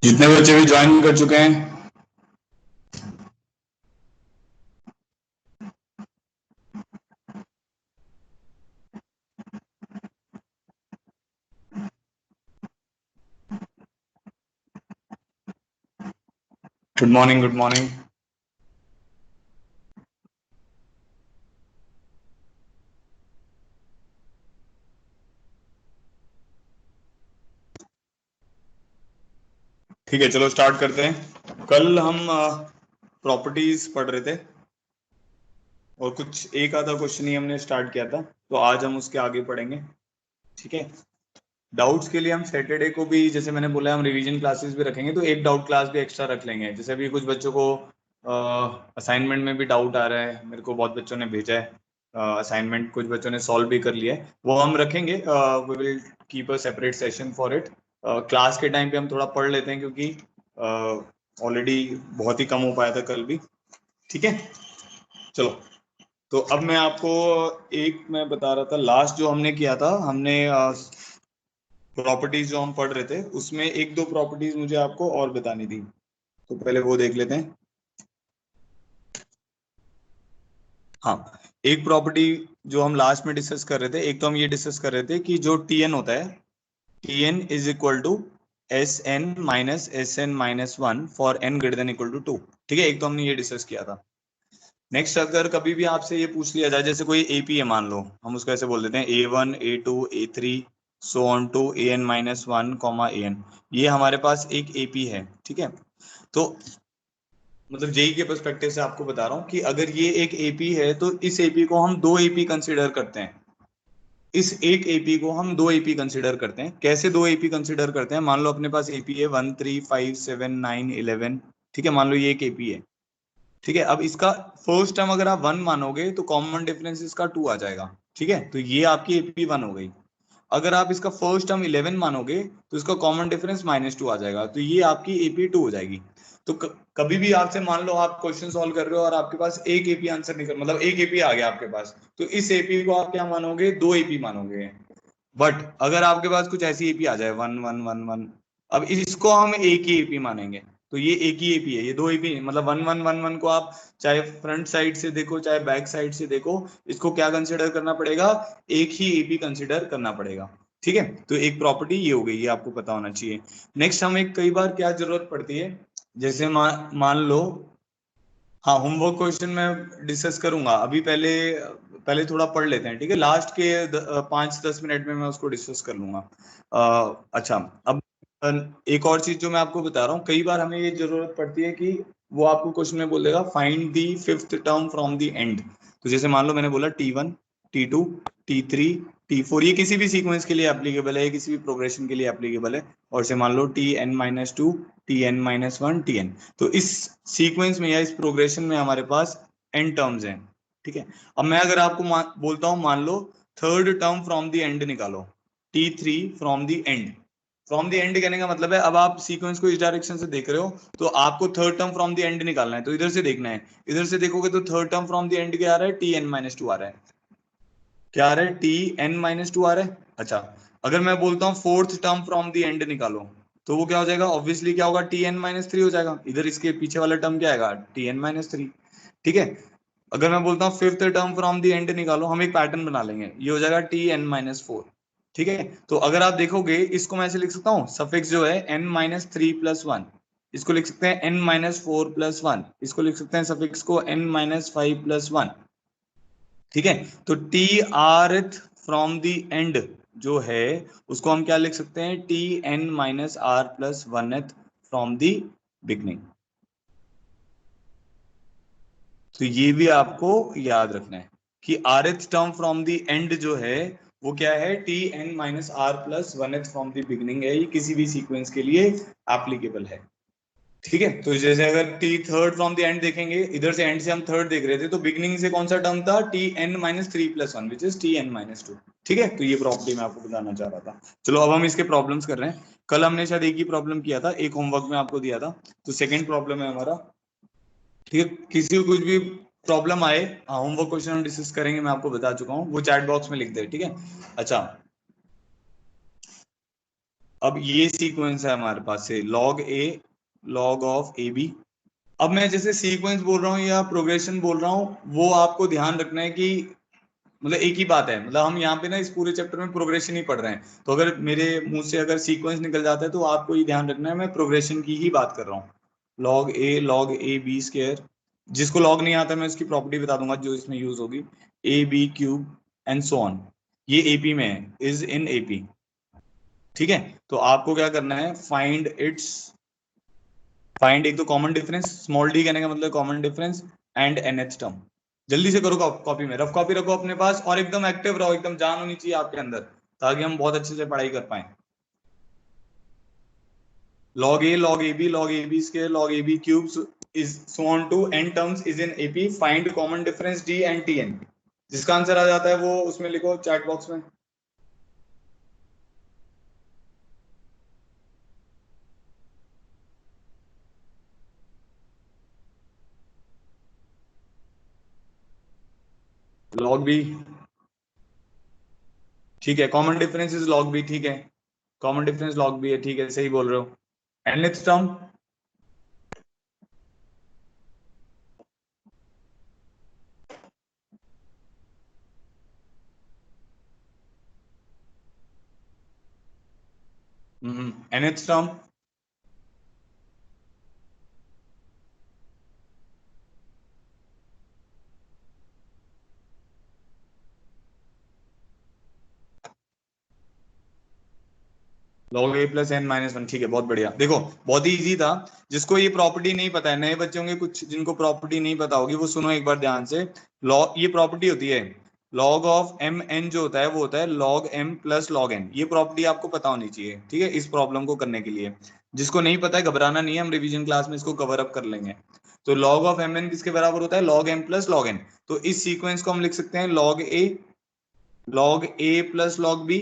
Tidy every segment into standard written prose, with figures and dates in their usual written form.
जितने बच्चे भी ज्वाइन कर चुके हैं। Good morning, good morning. ठीक है, चलो स्टार्ट करते हैं। कल हम प्रॉपर्टीज पढ़ रहे थे और कुछ एक आधा क्वेश्चन ही हमने स्टार्ट किया था, तो आज हम उसके आगे पढ़ेंगे। ठीक है। डाउट्स के लिए हम सैटरडे को भी, जैसे मैंने बोला, हम रिवीजन क्लासेस भी रखेंगे, तो एक डाउट क्लास भी एक्स्ट्रा रख लेंगे। जैसे अभी कुछ बच्चों को असाइनमेंट में भी डाउट आ रहा है, मेरे को बहुत बच्चों ने भेजा है असाइनमेंट, कुछ बच्चों ने सॉल्व भी कर लिया है, वो हम रखेंगे। We will keep a separate session for it. Class के टाइम पे हम थोड़ा पढ़ लेते हैं, क्योंकि ऑलरेडी बहुत ही कम हो पाया था कल भी। ठीक है, चलो। तो अब मैं आपको एक मैं बता रहा था, लास्ट जो हमने किया था, हमने प्रॉपर्टीज जो हम पढ़ रहे थे उसमें एक दो प्रॉपर्टीज मुझे आपको और बतानी थी, तो पहले वो देख लेते हैं। हाँ, एक प्रॉपर्टी जो हम लास्ट में डिस्कस कर रहे थे, एक तो हम ये डिस्कस कर रहे थे कि जो टी एन होता है, T N is equal to S N minus one for N greater than equal to two. ठीक है, एक तो हमने ये डिस्कस किया था। नेक्स्ट, अगर कभी भी आपसे ये पूछ लिया जाए, जैसे कोई एपी है, मान लो हम उसको ऐसे बोल देते हैं A1 A2 A3 so on to AN minus one comma AN। ये हमारे पास एक एपी है। ठीक है, तो मतलब जेई के पर्सपेक्टिव से आपको बता रहा हूँ कि अगर ये एक एपी है, तो इस एपी को हम दो एपी कंसिडर करते हैं। इस एक एपी को हम दो एपी कंसिडर करते हैं। कैसे दो एपी कंसिडर करते हैं? मान लो अपने पास एपी है 1 3 5 7 9 11। ठीक है, मान लो ये एक एपी है। ठीक है, अब इसका फर्स्ट टर्म अगर आप वन मानोगे तो कॉमन डिफरेंस इसका टू आ जाएगा। ठीक है, तो ये आपकी एपी वन हो गई। अगर आप इसका फर्स्ट टर्म 11 मानोगे तो इसका कॉमन डिफरेंस -2 आ जाएगा, तो ये आपकी एपी टू हो जाएगी। तो कभी भी आपसे मान लो आप क्वेश्चन सॉल्व कर रहे हो और आपके पास एक एपी आंसर निकल, मतलब एक एपी आ गया आपके पास, तो इस एपी को आप क्या मानोगे? दो एपी मानोगे। बट अगर आपके पास कुछ ऐसी एपी आ जाए 1 1 1 1, अब इसको हम एक ही एपी मानेंगे। तो ये एक ही एपी है, ये दो एपी, मतलब 1 1 1 1 को आप चाहे फ्रंट साइड से देखो चाहे बैक साइड से देखो, इसको क्या कंसिडर करना पड़ेगा? एक ही एपी कंसिडर करना पड़ेगा। ठीक है, तो एक प्रॉपर्टी ये हो गई, ये आपको पता होना चाहिए। नेक्स्ट, हमें कई बार क्या जरूरत पड़ती है, जैसे मान लो, हाँ, होमवर्क क्वेश्चन मैं डिस्कस करूंगा अभी। पहले पहले थोड़ा पढ़ लेते हैं। ठीक है, लास्ट के 5 10 मिनट में मैं उसको डिस्कस कर लूंगा। अच्छा, अब अ, एक और चीज जो मैं आपको बता रहा हूँ, कई बार हमें ये जरूरत पड़ती है कि वो आपको क्वेश्चन में बोल देगा find the fifth term from the and. तो जैसे मान लो मैंने बोला T1 T2 T3 T4, ये किसी भी सीक्वेंस के लिए एप्लीकेबल है, किसी भी प्रोग्रेशन के लिए एप्लीकेबल है। और से मान लो Tn-2 Tn-1 Tn। तो इस सीक्वेंस में या इस प्रोग्रेशन में हमारे पास एन टर्म्स हैं। ठीक है, अब मैं अगर आपको बोलता हूं, मान लो third term from the end निकालो, T3 from the end. From the end कहने का मतलब है, अब आप सीक्वेंस को इस डायरेक्शन से देख रहे हो, तो आपको third term from the and निकालना है, तो इधर से देखना है। इधर से देखोगे तो third term from the and क्या आ रहा है? Tn-2 आ रहा है। क्या आ रहा है? Tn-2 आ रहा है। अच्छा, अगर मैं बोलता हूँ fourth term from the end निकालो, तो वो क्या हो जाएगा? ऑब्वियसली क्या होगा? Tn-3 हो जाएगा। इधर इसके पीछे वाला टर्म क्या आएगा? Tn-3। ठीक है, अगर मैं बोलता हूँ fifth term from the end निकालो, हम एक पैटर्न बना लेंगे, ये हो जाएगा Tn-4। ठीक है, तो अगर आप देखोगे, इसको मैं ऐसे लिख सकता हूँ, सफिक्स जो है n-3 + 1, इसको लिख सकते हैं n-4 + 1, इसको लिख सकते हैं सफिक्स को n-5 + 1। ठीक है, तो T R from the and जो है, उसको हम क्या लिख सकते हैं? Tn-r + 1 from the beginning. तो ये भी आपको याद रखना है कि rth term from the and जो है, वो क्या है? Tn-r + 1 फ्रॉम द बिगनिंग है। ये किसी भी सीक्वेंस के लिए एप्लीकेबल है। ठीक है, तो जैसे अगर T third from the and देखेंगे, इधर से एंड से हम थर्ड देख रहे थे, तो बिगनिंग से कौन सा टर्म था? Tn-3 + 1 which is Tn-2। ठीक है, तो ये प्रॉपर्टी मैं आपको बताना चाह रहा था। चलो, अब हम इसके प्रॉब्लम्स कर रहे हैं। कल हमने शायद एक ही प्रॉब्लम किया था, एक होमवर्क में आपको दिया था, तो सेकंड प्रॉब्लम है हमारा। ठीक है, किसी को कुछ भी प्रॉब्लम आए, होमवर्क क्वेश्चन हम डिस्कस करेंगे, मैं आपको बता चुका हूँ, वो चैट बॉक्स में लिख दे। ठीक है, अच्छा, अब ये सीक्वेंस है हमारे पास से log a log of A B. अब मैं जैसे सीक्वेंस बोल रहा हूँ या प्रोग्रेशन बोल रहा हूँ, वो आपको ध्यान रखना है कि मतलब एक ही बात है, मतलब हम यहाँ पे ना इस पूरे चैप्टर में प्रोग्रेशन ही पढ़ रहे हैं, तो अगर मेरे मुंह से अगर सीक्वेंस निकल जाता है तो आपको ये ध्यान रखना है मैं प्रोग्रेशन की ही बात कर रहा हूँ। लॉग ए बी स्क्वायर, जिसको लॉग नहीं आता मैं उसकी प्रॉपर्टी बता दूंगा जो इसमें यूज होगी, A B cube and so on. ये एपी में है, इज इन एपी। ठीक है, तो आपको क्या करना है, फाइंड एक तो कॉमन डिफरेंस, स्मॉल डी कहने का मतलब common difference, and nth term. जल्दी से करो कॉपी में, रफ कॉपी रखो अपने पास और एकदम एक्टिव रहो, एकदम जान होनी चाहिए आपके अंदर, ताकि हम बहुत अच्छे से पढ़ाई कर पाए। log a b square log a b cubes is so on to n terms is in AP, find common difference d and tn। जिसका आंसर आ जाता है वो उसमें लिखो चैट बॉक्स में। log b, ठीक है, common difference is log b, ठीक है, कॉमन डिफरेंस log b है, ठीक है, सही बोल रहे हो। nth term nth term log a plus N minus one, ठीक है, बहुत बढ़िया। देखो बहुत ही इजी था, जिसको ये प्रॉपर्टी नहीं पता है, नए बच्चे होंगे कुछ जिनको प्रॉपर्टी नहीं पता होगी, वो सुनो एक बार ध्यान से। लॉग, ये प्रॉपर्टी होती है log ऑफ एम एन, जो होता है वो होता है log m plus log n। ये प्रॉपर्टी आपको पता होनी चाहिए, ठीक है, इस प्रॉब्लम को करने के लिए। जिसको नहीं पता है घबराना नहीं है, हम रिवीजन क्लास में इसको कवर अप कर लेंगे। तो log ऑफ एम एन किसके बराबर होता है, log m plus log n। तो इस सीक्वेंस को हम लिख सकते हैं log a plus log b।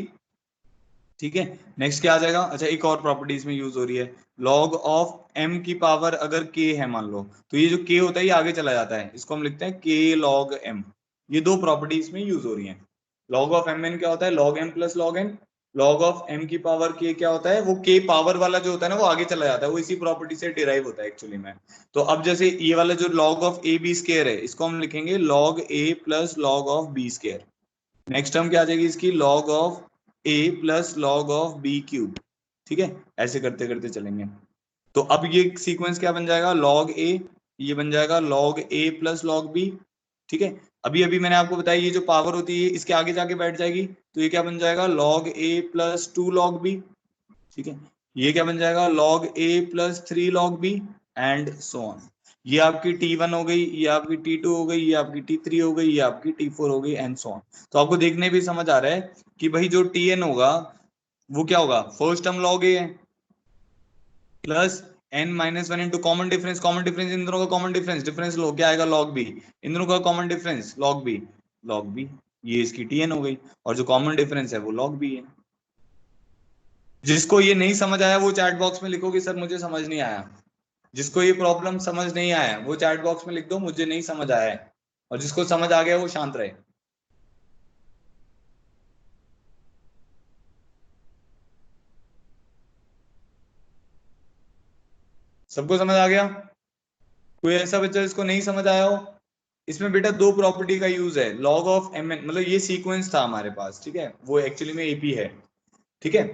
ठीक है, नेक्स्ट क्या आ जाएगा, अच्छा एक और प्रॉपर्टी इसमें यूज हो रही है, log ऑफ m की पावर अगर k है मान लो, तो ये जो k होता है ये आगे चला जाता है, इसको हम लिखते हैं k log m। ये दो प्रॉपर्टी इसमें यूज हो रही हैं। log ऑफ mn क्या होता है, log m plus log n। log of m की पावर k क्या होता है, वो k पावर वाला जो होता है ना वो आगे चला जाता है, वो इसी प्रॉपर्टी से डिराइव होता है एक्चुअली में। तो अब जैसे ये वाला जो log of a b square है, इसको हम लिखेंगे log a plus log of b square. Next term क्या आ जाएगी इसकी, log of a plus log of b cube. ठीक है, ऐसे करते करते चलेंगे। तो अब ये सीक्वेंस क्या बन जाएगा, log a, ये बन जाएगा log a plus log b। ठीक है, अभी अभी मैंने आपको बताया ये जो पावर होती है इसके आगे जाके बैठ जाएगी, तो ये क्या बन जाएगा log a plus two log b। ठीक है, ये क्या बन जाएगा log a plus three log b, and so on. ये आपकी T1 हो गई, ये आपकी T2 हो गई, ये आपकी T3 हो गई, ये आपकी T4 हो गई, एंड सो ऑन। तो आपको देखने भी समझ आ रहा है कि भाई जो Tn होगा वो क्या होगा, फर्स्ट टर्म log a है plus n minus one into common difference, common difference in दोनों का कॉमन डिफरेंस, डिफरेंस लो क्या आएगा log b, इन दोनों का कॉमन डिफरेंस log b, ये इसकी Tn हो गई, और जो कॉमन डिफरेंस है वो log b है। जिसको ये नहीं समझ आया वो चैट बॉक्स में लिखो कि सर मुझे समझ नहीं आया। जिसको ये प्रॉब्लम समझ नहीं आया वो चैट बॉक्स में लिख दो मुझे नहीं समझ आया है, और जिसको समझ आ गया वो शांत रहे। सबको समझ आ गया, कोई ऐसा बच्चा जिसको नहीं समझ आया हो। इसमें बेटा दो प्रॉपर्टी का यूज है, log ऑफ एम एन, मतलब ये सीक्वेंस था हमारे पास, ठीक है, वो एक्चुअली में एपी है। ठीक है,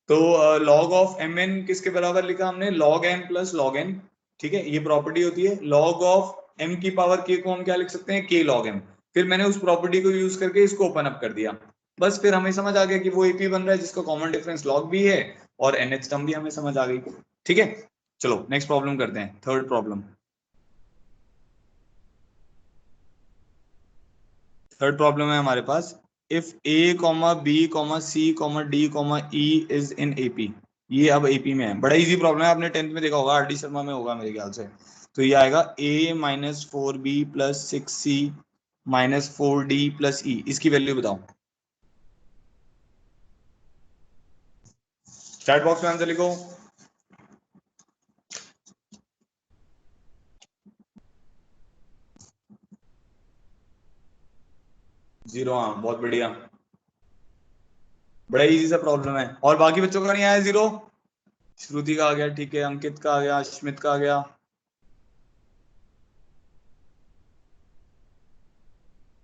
तो log ऑफ एम एन किसके बराबर लिखा हमने, log m plus log n। ठीक है, ये प्रॉपर्टी होती है log ऑफ m की पावर k को हम क्या लिख सकते हैं, k log m। फिर मैंने उस प्रॉपर्टी को यूज करके इसको ओपन अप कर दिया, बस फिर हमें समझ आ गया कि वो एपी बन रहा है जिसका कॉमन डिफरेंस log भी है, और nth टर्म भी हमें समझ आ गई। ठीक है, चलो नेक्स्ट प्रॉब्लम करते हैं, थर्ड प्रॉब्लम। थर्ड प्रॉब्लम है हमारे पास, if A comma B comma C comma D comma E is in AP. ये अब एपी में है, बड़ा इजी प्रॉब्लम है, आपने टेंथ में देखा होगा, आर डी शर्मा में होगा मेरे ख्याल से। तो ये आएगा A minus four B plus six C minus four D plus E, इसकी वैल्यू बताओ। चैट बॉक्स में आंसर लिखो। जीरो, हाँ बहुत बढ़िया। बड़ा इजी सा प्रॉब्लम है। और बाकी बच्चों का नहीं आया जीरो? श्रुति का आ गया, ठीक है, अंकित का आ गया, अश्मित का आ गया,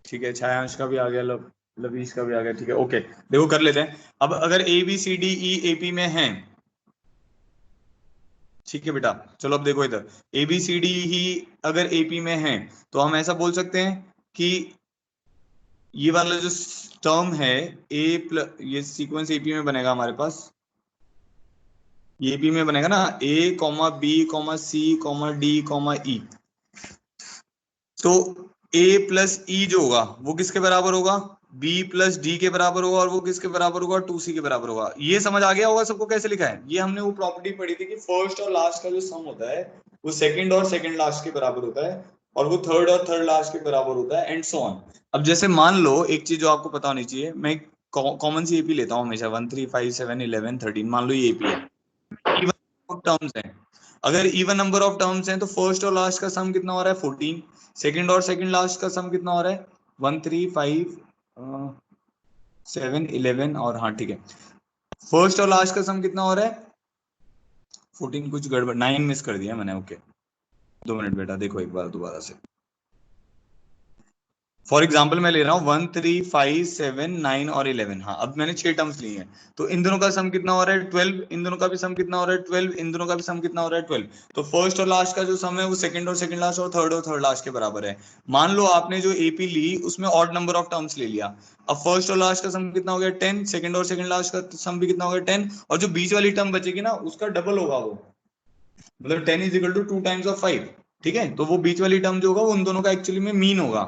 ठीक है, छायांश का भी आ गया, लवीश का भी आ गया, ठीक है, ओके। देखो कर लेते हैं। अब अगर A B C D E AP में हैं, ठीक है बेटा, चलो अब देखो इधर, ए बी सी डी ही अगर एपी में हैं, तो हम ऐसा बोल सकते हैं कि ये वाला जो टर्म है, ए प्लस, ये सीक्वेंस एपी में बनेगा हमारे पास, ये एपी में बनेगा ना, ए comma B comma C comma D comma ई। तो ए प्लस ई जो होगा वो किसके बराबर होगा? बी प्लस डी के बराबर होगा, और वो किसके बराबर होगा? टू सी के बराबर होगा। ये समझ आ गया होगा सबको कैसे लिखा है? ये हमने वो प्रॉपर्टी पढ़ी थी कि फर्स्ट और लास्ट का जो सम होता है वो सेकंड और सेकंड लास्ट के बराबर होता है, और वो थर्ड और थर्ड लास्ट के बराबर होता है, एंड सो ऑन। अब जैसे मान लो एक चीज जो आपको पता होनी चाहिए, मैं कॉमन सी एपी लेता हूँ हमेशा, 1 3 5 7 11 13, मान लो ये एपी है, इवन टर्म्स हैं। अगर इवन नंबर ऑफ टर्म्स हैं तो फर्स्ट और लास्ट का सम कितना हो रहा है? 14। सेकंड और सेकंड लास्ट का सम कितना हो रहा है? 1 3 5 7 11, और हाँ ठीक है, फर्स्ट और लास्ट का सम कितना हो रहा है? 14, कुछ गड़बड़, 9 मिस कर दिया मैंने, ओके। 2 मिनट बेटा, देखो एक बार दोबारा से। फॉर एग्जाम्पल मैं ले रहा हूँ 1 3 5 7 9 और 11, हाँ अब मैंने 6 टर्म्स ली हैं। तो इन दोनों का सम कितना हो रहा है? 12। इन दोनों का भी सम कितना हो रहा है? 12। इन दोनों का भी सम कितना हो रहा है? 12। तो फर्स्ट और लास्ट का जो सम है वो सेकंड और सेकंड लास्ट और थर्ड लास्ट के बराबर है। मान लो आपने जो एपी ली उसमें ऑड नंबर ऑफ टर्म्स ले लिया। अब फर्स्ट और लास्ट का सम कितना हो गया? 10। सेकंड और सेकंड लास्ट का सम भी कितना हो गया? 10। और जो बीच वाली टर्म बचेगी ना उसका डबल होगा वो, मतलब 10 is equal to 2 times of 5। ठीक है, तो वो बीच वाली टर्म जो होगा वो उन दोनों का एक्चुअली में मीन होगा।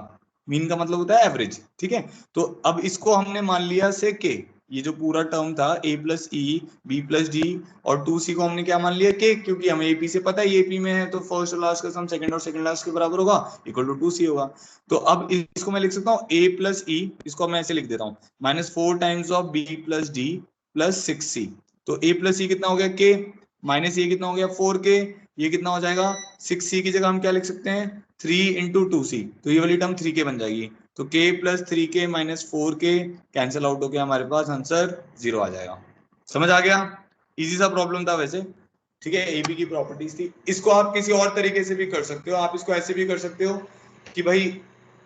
मीन का मतलब होता है एवरेज, ठीक है। तो अब इसको हमने मान लिया से के, ये जो पूरा टर्म था A plus E B plus D और टू सी को हमने क्या मान लिया? के, क्योंकि हमें एपी से पता है ये एपी में है, तो फर्स्ट और लास्ट का सम सेकंड और सेकंड लास्ट के बराबर होगा, इक्वल टू 2 सी होगा। तो अब इसको मैं लिख सकता हूँ ए प्लस ई, इसको मैं ऐसे लिख देता हूँ, -4 times of B plus D plus 6 C. तो ए प्लस ई कितना हो गया? के, माइनस ये कितना हो गया? 4 के, ये कितना हो जाएगा? 6 सी की जगह हम क्या लिख सकते हैं? 3 × 2 सी, तो ये वाली टर्म 3 के बन जाएगी। तो के प्लस 3 के माइनस 4 के कैंसिल आउट होकर हमारे पास आंसर 0 आ जाएगा। समझ आ गया? इजी सा प्रॉब्लम था वैसे, ठीक है, एबी की प्रॉपर्टीज थी। इसको आप किसी और तरीके से भी कर सकते हो, आप इसको ऐसे भी कर सकते हो कि भाई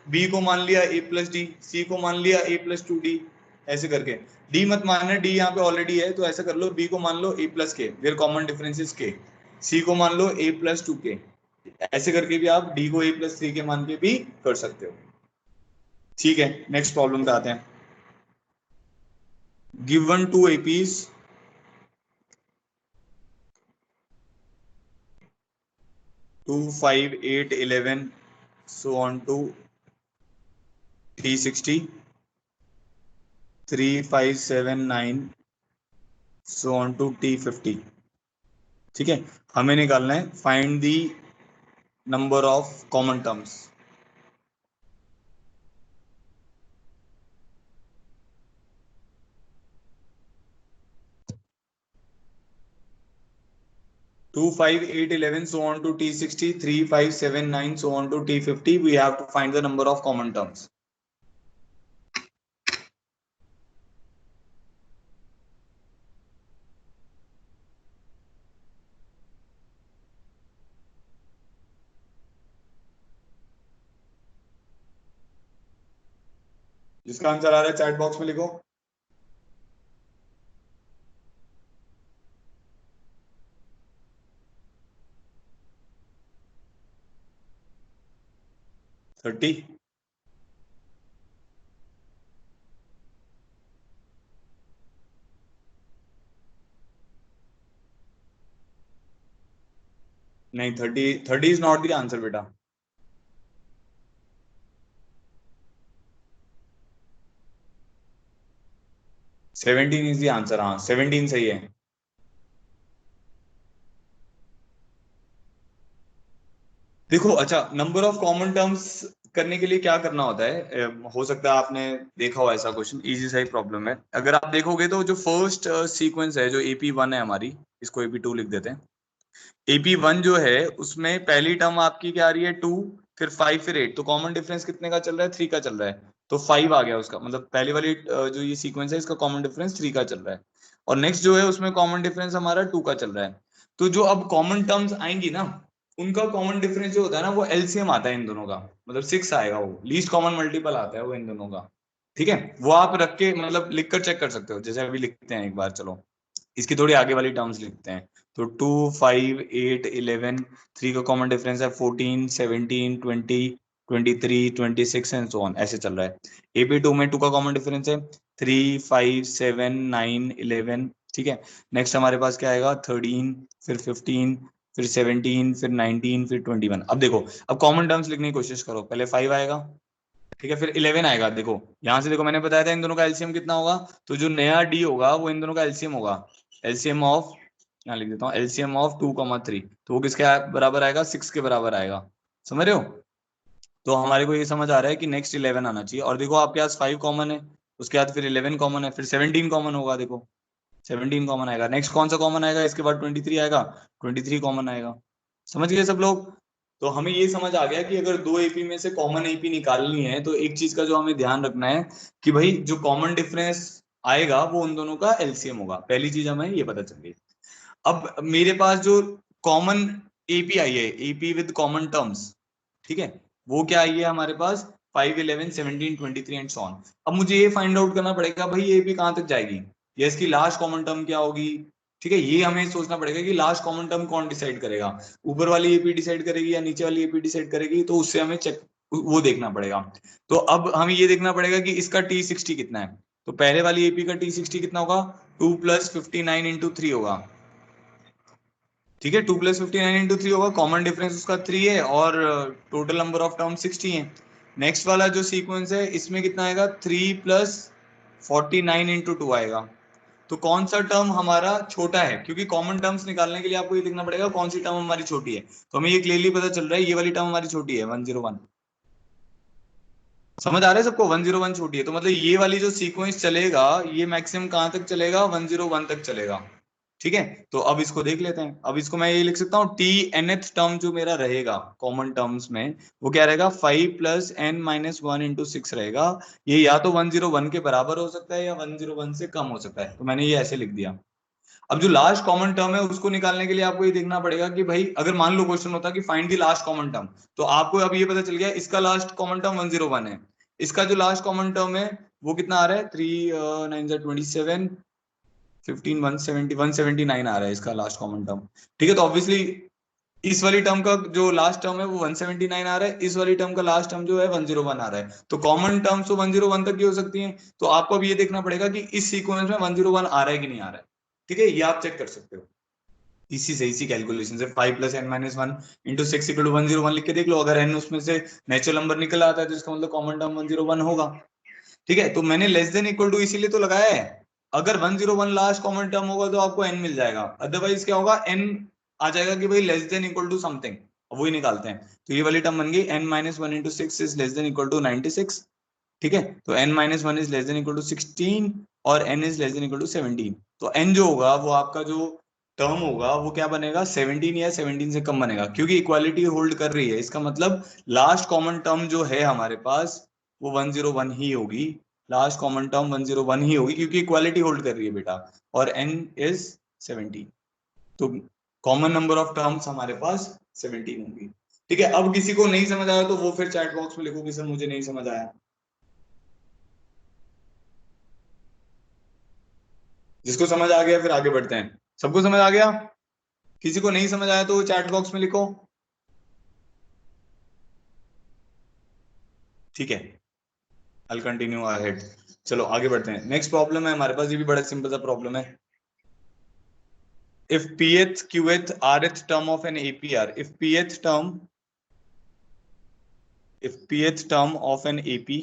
बी को मान लिया ए प्लस डी, सी को मान लिया ए प्लस 2 डी, ऐसे करके। डी मत मानना, डी यहाँ पे ऑलरेडी है, तो ऐसा कर लो, बी को मान लो ए प्लस के, वेयर कॉमन डिफरेंस इज के, सी को मान लो ए प्लस 2 के, ऐसे करके भी आप डी को ए प्लस 3 के मान के भी कर सकते हो। ठीक है, नेक्स्ट प्रॉब्लम पे आते हैं। Given two APs 2 5 8 11 so on to T60 3 5 7 9 so on to T50। ठीक है, हमें निकालना है find the number of common terms. 2 5 8 11 so on to T60 3 5 7 9 so on to T50, we have to find the number of common terms। जिसका answer आ रहा है chat box में लिखो। थर्टी। नहीं, 30 इज नॉट द आंसर बेटा। Seventeen is the answer, हाँ 17 सही है। देखो अच्छा, नंबर ऑफ कॉमन टर्म्स करने के लिए क्या करना होता है, हो सकता है आपने देखा हो ऐसा क्वेश्चन, इजी सा ही प्रॉब्लम है। अगर आप देखोगे तो जो फर्स्ट सीक्वेंस है जो AP1 है हमारी, इसको AP2 लिख देते हैं। AP1 जो है उसमें पहली टर्म आपकी क्या आ रही है? 2, फिर 5, फिर 8, तो कॉमन डिफरेंस कितने का चल रहा है? 3 का चल रहा है। तो 5 आ गया उसका, मतलब पहली वाली जो ये सीक्वेंस है इसका कॉमन डिफरेंस 3 का चल रहा है, और नेक्स्ट जो है उसमें कॉमन डिफरेंस हमारा 2 का चल रहा है। तो जो अब कॉमन टर्म्स आएंगी ना, उनका कॉमन डिफरेंस जो होता है ना वो एलसीएम आता है इन दोनों का, मतलब 6 आएगा, वो लीस्ट कॉमन मल्टीपल आता है वो इन दोनों का। ठीक है, वो आप रख के मतलब लिख कर चेक कर सकते हो, जैसे अभी लिखते हैं एक बार, चलो इसकी थोड़ी आगे वाली टर्म्स लिखते हैं। तो 2, 5, 8, 11, 3 का कॉमन डिफरेंस है 14, 17, 20, 23, 26 एंड सो ऑन, ऐसे चल रहा है। AP2 में 2 का कॉमन डिफरेंस है 3, 5, 7, 9, 11। ठीक है, नेक्स्ट हमारे पास क्या आएगा 13, फिर 15, फिर 17, फिर 19, फिर 21। अब देखो, अब कॉमन टर्म्स लिखने की कोशिश करो, पहले 5 आएगा, ठीक है, फिर 11 आएगा। देखो यहां से, देखो मैंने बताया था इन दोनों का एलसीएम कितना होगा, तो जो नया डी होगा वो इन दोनों का एलसीएम होगा, एलसीएम ऑफ, यहाँ लिख देता हूँ, एलसीएम ऑफ 2, 3, तो वो किसके बराबर आएगा, 6 के बराबर आएगा। समझ रहे हो? तो हमारे को ये समझ आ रहा है कि नेक्स्ट 11 आना चाहिए। और देखो आपके पास 5 कॉमन है, उसके बाद फिर 11 कॉमन है, फिर 17 कॉमन होगा, देखो 17 कॉमन आएगा। नेक्स्ट कौन सा कॉमन आएगा, इसके बाद 23 आएगा, 23 कॉमन आएगा। समझ गए सब लोग? तो हमें ये समझ आ गया कि अगर दो एपी में से कॉमन एपी निकालनी है तो एक चीज का जो हमें ध्यान रखना है कि भाई जो कॉमन डिफरेंस आएगा वो उन दोनों का एलसीएम होगा। पहली चीज हमें ये पता चल गई। अब मेरे पास जो कॉमन एपी आई है, एपी विद कॉमन टर्म्स, ठीक है, वो क्या आई है हमारे पास 5, 11, 17, 23 एंड सो ऑन। अब मुझे ये फाइंड आउट करना पड़ेगा भाई ये एपी कहां तक जाएगी, या इसकी लास्ट कॉमन टर्म क्या होगी। ठीक है, ये हमें सोचना पड़ेगा कि लास्ट कॉमन टर्म कौन डिसाइड करेगा, ऊपर वाली एपी डिसाइड करेगी या नीचे वाली एपी डिसाइड करेगी, तो उससे हमें चेक वो देखना पड़ेगा। तो अब हमें ये देखना पड़ेगा कि इसका T60 कितना है। तो पहले वाली एपी का T60 कितना होगा, 2 + 59 × 3 होगा। ठीक है, 2 + 59 × 3 होगा, कॉमन डिफरेंस उसका 3 है और टोटल नंबर ऑफ टर्म 60 है। नेक्स्ट वाला जो सीक्वेंस है इसमें कितना आएगा, 3 + 49 × 2 आएगा। तो कौन सा टर्म हमारा छोटा है, क्योंकि कॉमन टर्म्स निकालने के लिए आपको ये देखना पड़ेगा कौन सी टर्म हमारी छोटी है। तो हमें ये क्लियरली पता चल रहा है ये वाली टर्म हमारी छोटी है, 101। समझ आ रहा है सबको, 101 छोटी है, तो मतलब ये वाली जो सीक्वेंस चलेगा ये मैक्सिमम कहां तक चलेगा, 101 तक चलेगा। ठीक है, तो अब इसको देख लेते हैं। अब इसको मैं ये लिख सकता हूँ, Tnth टर्म जो मेरा रहेगा कॉमन टर्म्स में वो क्या रहेगा, 5 + n-1 × 6 रहेगा। ये या तो 101 के बराबर हो सकता है या 101 से कम हो सकता है, तो मैंने ये ऐसे लिख दिया। अब जो लास्ट कॉमन टर्म है उसको निकालने के लिए आपको ये देखना पड़ेगा कि भाई अगर मान लो क्वेश्चन होता कि find the last common term, तो आपको अब ये पता चल गया इसका लास्ट कॉमन टर्म 101 है। इसका जो लास्ट कॉमन टर्म है वो कितना आ रहा है, 3 9 27, 15 170 179 आ रहा है इसका लास्ट कॉमन टर्म। ठीक है, तो ऑब्वियसली इस वाली टर्म का जो लास्ट टर्म है वो 179 आ रहा है, इस वाली टर्म का लास्ट टर्म जो है 101 आ रहा है, तो कॉमन टर्म्स तो 101 तक की हो सकती हैं। तो आपको अब ये देखना पड़ेगा कि इस सीक्वेंस में 101 आ रहा है कि नहीं आ रहा है। ठीक है, ये आप चेक कर सकते हो इसी से, इसी कैलकुलेशन से। 5 + n-1 × 6 = 101 लिख के देख लो, अगर n उसमें से नेचुरल नंबर निकल आता है तो इसका मतलब कॉमन टर्म 101 होगा। ठीक है, तो मैंने लेस देन इक्वल टू इसीलिए तो लगाया है, अगर 101 लास्ट कॉमन टर्म होगा तो आपको n मिल जाएगा, अदरवाइज क्या होगा, n आ जाएगा कि भाई less than equal to something, वही निकालते हैं। तो ये वाली टर्म बन गई n-1 × 6 is less than equal to 96। ठीक है, तो n-1 is less than equal to 16 और n is less than equal to 17। तो n जो होगा वो आपका जो टर्म होगा वो क्या बनेगा, 17 या 17 से कम बनेगा, क्योंकि इक्वालिटी होल्ड कर रही है। इसका मतलब लास्ट कॉमन टर्म जो है हमारे पास वो 101 ही होगी, लास्ट कॉमन टर्म 101 ही होगी, क्योंकि इक्वालिटी होल्ड कर रही है बेटा, और n इज 17। तो कॉमन नंबर ऑफ टर्म्स हमारे पास 17 होंगी। ठीक है, अब किसी को नहीं समझ आया तो वो फिर चैट बॉक्स में लिखो कि सर मुझे नहीं समझ आया। जिसको समझ आ गया फिर आगे बढ़ते हैं। सबको समझ आ गया? किसी को नहीं समझ आया तो चैट बॉक्स में लिखो। ठीक है, I'll continue ahead। चलो आगे बढ़ते हैं। नेक्स्ट प्रॉब्लम है हमारे पास, ये भी बड़ा सिंपल सा प्रॉब्लम है। if pth qth rth term of an APR, if pth term of an AP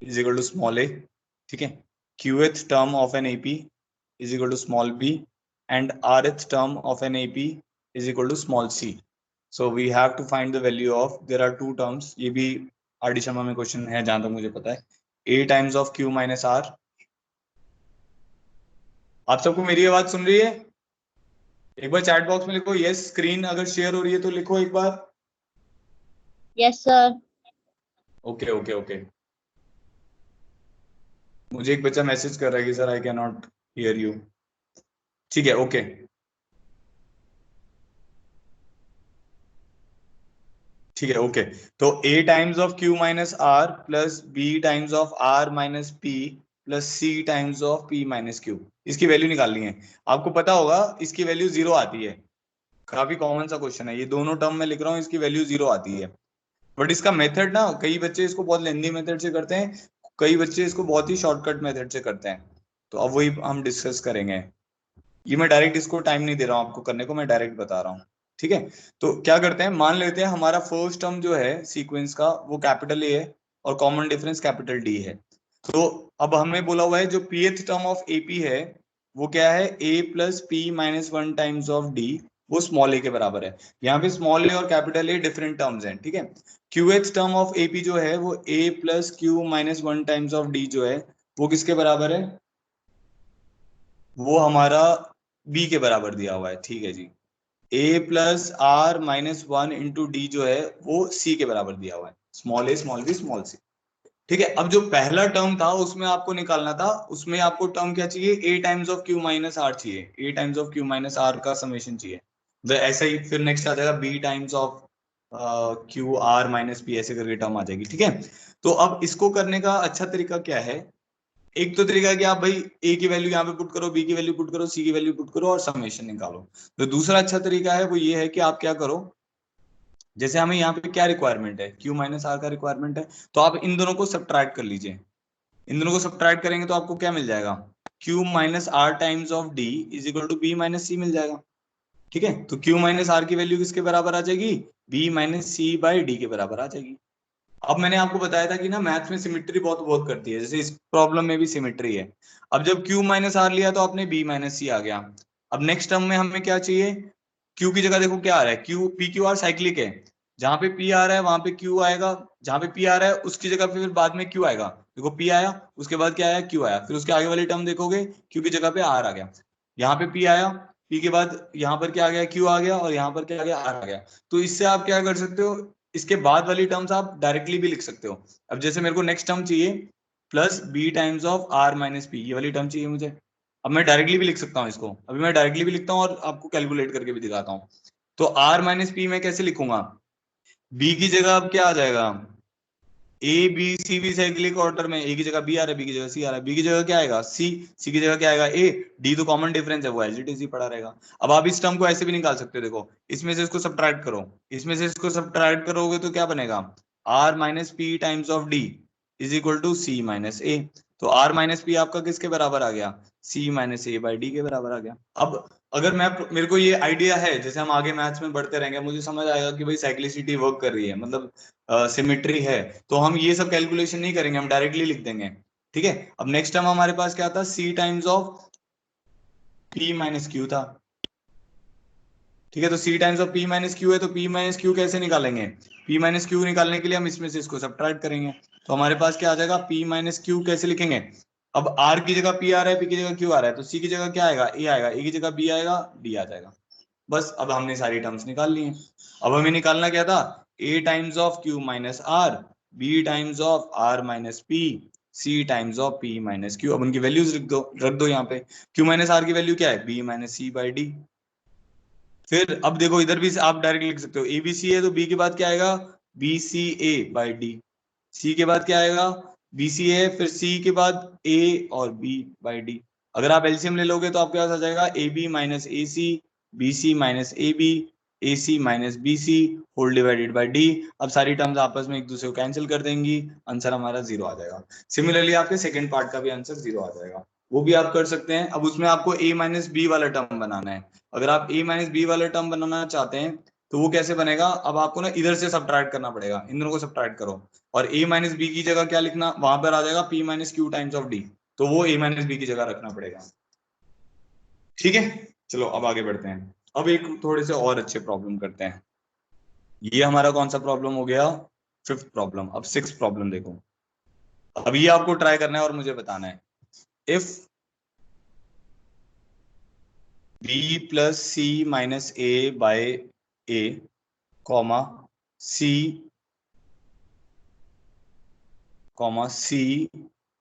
is equal to small a, ठीक है, qth term of an AP is equal to small b and rth term of an AP is equal to small c, so we have to find the value of, there are two terms, ये भी RD Sharma में question है जहां तक मुझे पता है, a times of q minus r। आप सबको मेरी आवाज सुन रही है? एक बार चैट बॉक्स में लिखो यस, स्क्रीन अगर शेयर हो रही है तो लिखो एक बार। Yes sir. Okay okay okay. मुझे एक बच्चा मैसेज कर रहा है कि sir I can not hear you. ठीक है ओके। ठीक है ओके। तो a times of q minus R plus b times of r minus p plus c times of p minus q, इसकी वैल्यू निकालनी है। आपको पता होगा इसकी वैल्यू जीरो आती है। काफी कॉमन सा क्वेश्चन है, ये दोनों टर्म में लिख रहा हूँ, इसकी वैल्यू जीरो आती है। बट इसका मेथड ना, कई बच्चे इसको बहुत लेंदी मेथड से करते हैं, कई बच्चे इसको बहुत ही शॉर्टकट मेथड से करते हैं। तो अब वही हम डिस्कस करेंगे। ये मैं डायरेक्ट इसको टाइम नहीं दे रहा हूँ आपको करने को, मैं डायरेक्ट बता रहा हूँ। ठीक है। तो क्या करते हैं, मान लेते हैं हमारा फर्स्ट टर्म जो है सीक्वेंस का वो कैपिटल ए है और कॉमन डिफरेंस कैपिटल डी है। तो अब हमें बोला हुआ है जो पीएथ टर्म ऑफ एपी है वो क्या है, A plus P minus one times of D, वो स्मॉल ए के बराबर है। यहाँ पे स्मॉल ए और कैपिटल ए डिफरेंट टर्म्स हैं। ठीक है। क्यूएथ टर्म ऑफ एपी जो है वो A plus Q minus one times of D जो है वो किसके बराबर है, वो हमारा बी के बराबर दिया हुआ है। ठीक है जी। A plus R minus one into D जो है वो सी के बराबर दिया हुआ है, small A small B small C. ठीक है। अब जो पहला टर्म था उसमें आपको निकालना था, उसमें आपको टर्म क्या चाहिए, A times of Q minus R चाहिए, A times of Q minus R का समेशन चाहिए। तो ऐसा ही फिर नेक्स्ट आ जाएगा B times of Q R minus P, ऐसे करके टर्म आ जाएगी। ठीक है। तो अब इसको करने का अच्छा तरीका क्या है, एक तो तरीका है कि आप भाई ए की वैल्यू यहाँ पे पुट करो, बी की वैल्यू पुट करो, सी की वैल्यू पुट करो और समेशन निकालो। तो दूसरा अच्छा तरीका है वो ये है कि आप क्या करो, जैसे हमें यहाँ पे क्या रिक्वायरमेंट है, क्यू माइनस आर का रिक्वायरमेंट है, तो आप इन दोनों को सब्ट्रैक्ट कर लीजिए। इन दोनों को सब्ट्रैक्ट करेंगे तो आपको क्या मिल जाएगा, Q minus R times of D is equal to B minus C मिल जाएगा। ठीक है। तो क्यू माइनस आर की वैल्यू किसके बराबर आ जाएगी, B minus C by D के बराबर आ जाएगी। अब मैंने आपको बताया था कि ना मैथ्स में सिमिट्री बहुत वर्क करती है, जैसे इस प्रॉब्लम में भी सिमिट्री है। अब जब Q माइनस आर लिया तो आपने B माइनस सी आ गया। अब नेक्स्ट टर्म में हमें क्या चाहिए, Q की जगह देखो क्या आ रहा है, Q P Q R cyclic है, जहां पे P आ रहा है वहां पे Q आएगा, जहां पे P आ रहा है उसकी जगह पे फिर बाद में Q आएगा। देखो P आया, उसके बाद क्या आया, Q आया, फिर उसके आगे वाली टर्म देखोगे Q की जगह पे R आ गया। यहाँ पे P आया, P के बाद यहाँ पर क्या आ गया, Q आ गया, और यहाँ पर क्या आ गया, R आ गया। तो इससे आप क्या कर सकते हो, इसके बाद वाली टर्म्स आप डायरेक्टली भी लिख सकते हो। अब जैसे मेरे को नेक्स्ट टर्म चाहिए plus B times of R minus P, ये वाली टर्म चाहिए मुझे। अब मैं डायरेक्टली भी लिख सकता हूँ इसको, अभी मैं डायरेक्टली भी लिखता हूँ और आपको कैलकुलेट करके भी दिखाता हूँ। तो आर माइनस पी मैं कैसे लिखूंगा, बी की जगह अब क्या आ जाएगा, ए बी सी भी साइक्लिक ऑर्डर में, ए की जगह बी आ रहा है, बी की जगह सी आ रहा है, बी की जगह क्या आएगा सी, सी की जगह क्या आएगा ए, डी तो कॉमन डिफरेंस है वो एज इट इज ही पड़ा रहेगा। अब आप इस टर्म को ऐसे भी निकाल सकते हो, देखो इसमें से इसको सब्ट्रैक्ट करो, इसमें से इसको सब्ट्रैक्ट करोगे तो क्या बनेगा, R minus P times of D is equal to C minus A. तो आर माइनस पी आपका किसके बराबर आ गया, C minus A by D के बराबर आ गया। अब अगर मैं, मेरे को ये आइडिया है जैसे हम आगे मैथ्स में बढ़ते रहेंगे मुझे समझ आएगा कि भाई साइक्लिसिटी वर्क कर रही है, मतलब सिमेट्री है, तो हम ये सब कैलकुलेशन नहीं करेंगे, हम डायरेक्टली लिख देंगे। ठीक है। अब नेक्स्ट टाइम हमारे पास क्या था, C times of P minus Q था। ठीक है। तो C times of P minus Q है, तो पी माइनस क्यू कैसे निकालेंगे, पी माइनस क्यू निकालने के लिए हम इसमें से इसको सब्ट्रैक्ट करेंगे। तो हमारे पास क्या आ जाएगा, पी माइनस क्यू कैसे लिखेंगे, अब आर की जगह पी आ रहा है, पी की जगह क्यू आ रहा है, तो सी की जगह क्या आएगा, ए आएगा, ए की जगह बी आएगा, डी आ जाएगा। बस अब हमने सारी टर्म्स निकाल ली हैं। अब हमें निकालना क्या था, A times of Q minus R, B times of R minus P, C times of P minus Q. अब उनकी वैल्यूज रख दो यहाँ पे, क्यू माइनस आर की वैल्यू क्या है, B minus C by D. फिर अब देखो इधर भी आप डायरेक्ट लिख सकते हो, ए बी सी है तो बी के बाद क्या आएगा, B C A by D, C के बाद क्या आएगा, बी सी ए, फिर सी के बाद ए और बी बाई डी। अगर आप एलसीएम ले लोगे तो आपके पास आ जाएगा A B minus A C, B C minus A B, A C minus B C whole divided by D. अब सारी टर्म्स आपस में एक दूसरे को कैंसिल कर देंगी, आंसर हमारा जीरो आ जाएगा। सिमिलरली आपके सेकंड पार्ट का भी आंसर जीरो आ जाएगा, वो भी आप कर सकते हैं। अब उसमें आपको ए माइनस बी वाला टर्म बनाना है। अगर आप ए माइनस बी वाला टर्म बनाना चाहते हैं तो वो कैसे बनेगा, अब आपको ना इधर से सब्ट्रैक्ट करना पड़ेगा, इन दोनों को सब्ट्रैक्ट करो, और ए माइनस बी की जगह क्या लिखना, वहां पर आ जाएगा P minus Q times of D, तो वो ए माइनस बी की जगह रखना पड़ेगा। ठीक है। चलो अब आगे बढ़ते हैं, अब एक थोड़े से और अच्छे प्रॉब्लम करते हैं। ये हमारा कौन सा प्रॉब्लम हो गया, फिफ्थ प्रॉब्लम। अब सिक्स प्रॉब्लम देखो, अब ये आपको ट्राई करना है और मुझे बताना है, if B plus C minus A by, A comma C comma C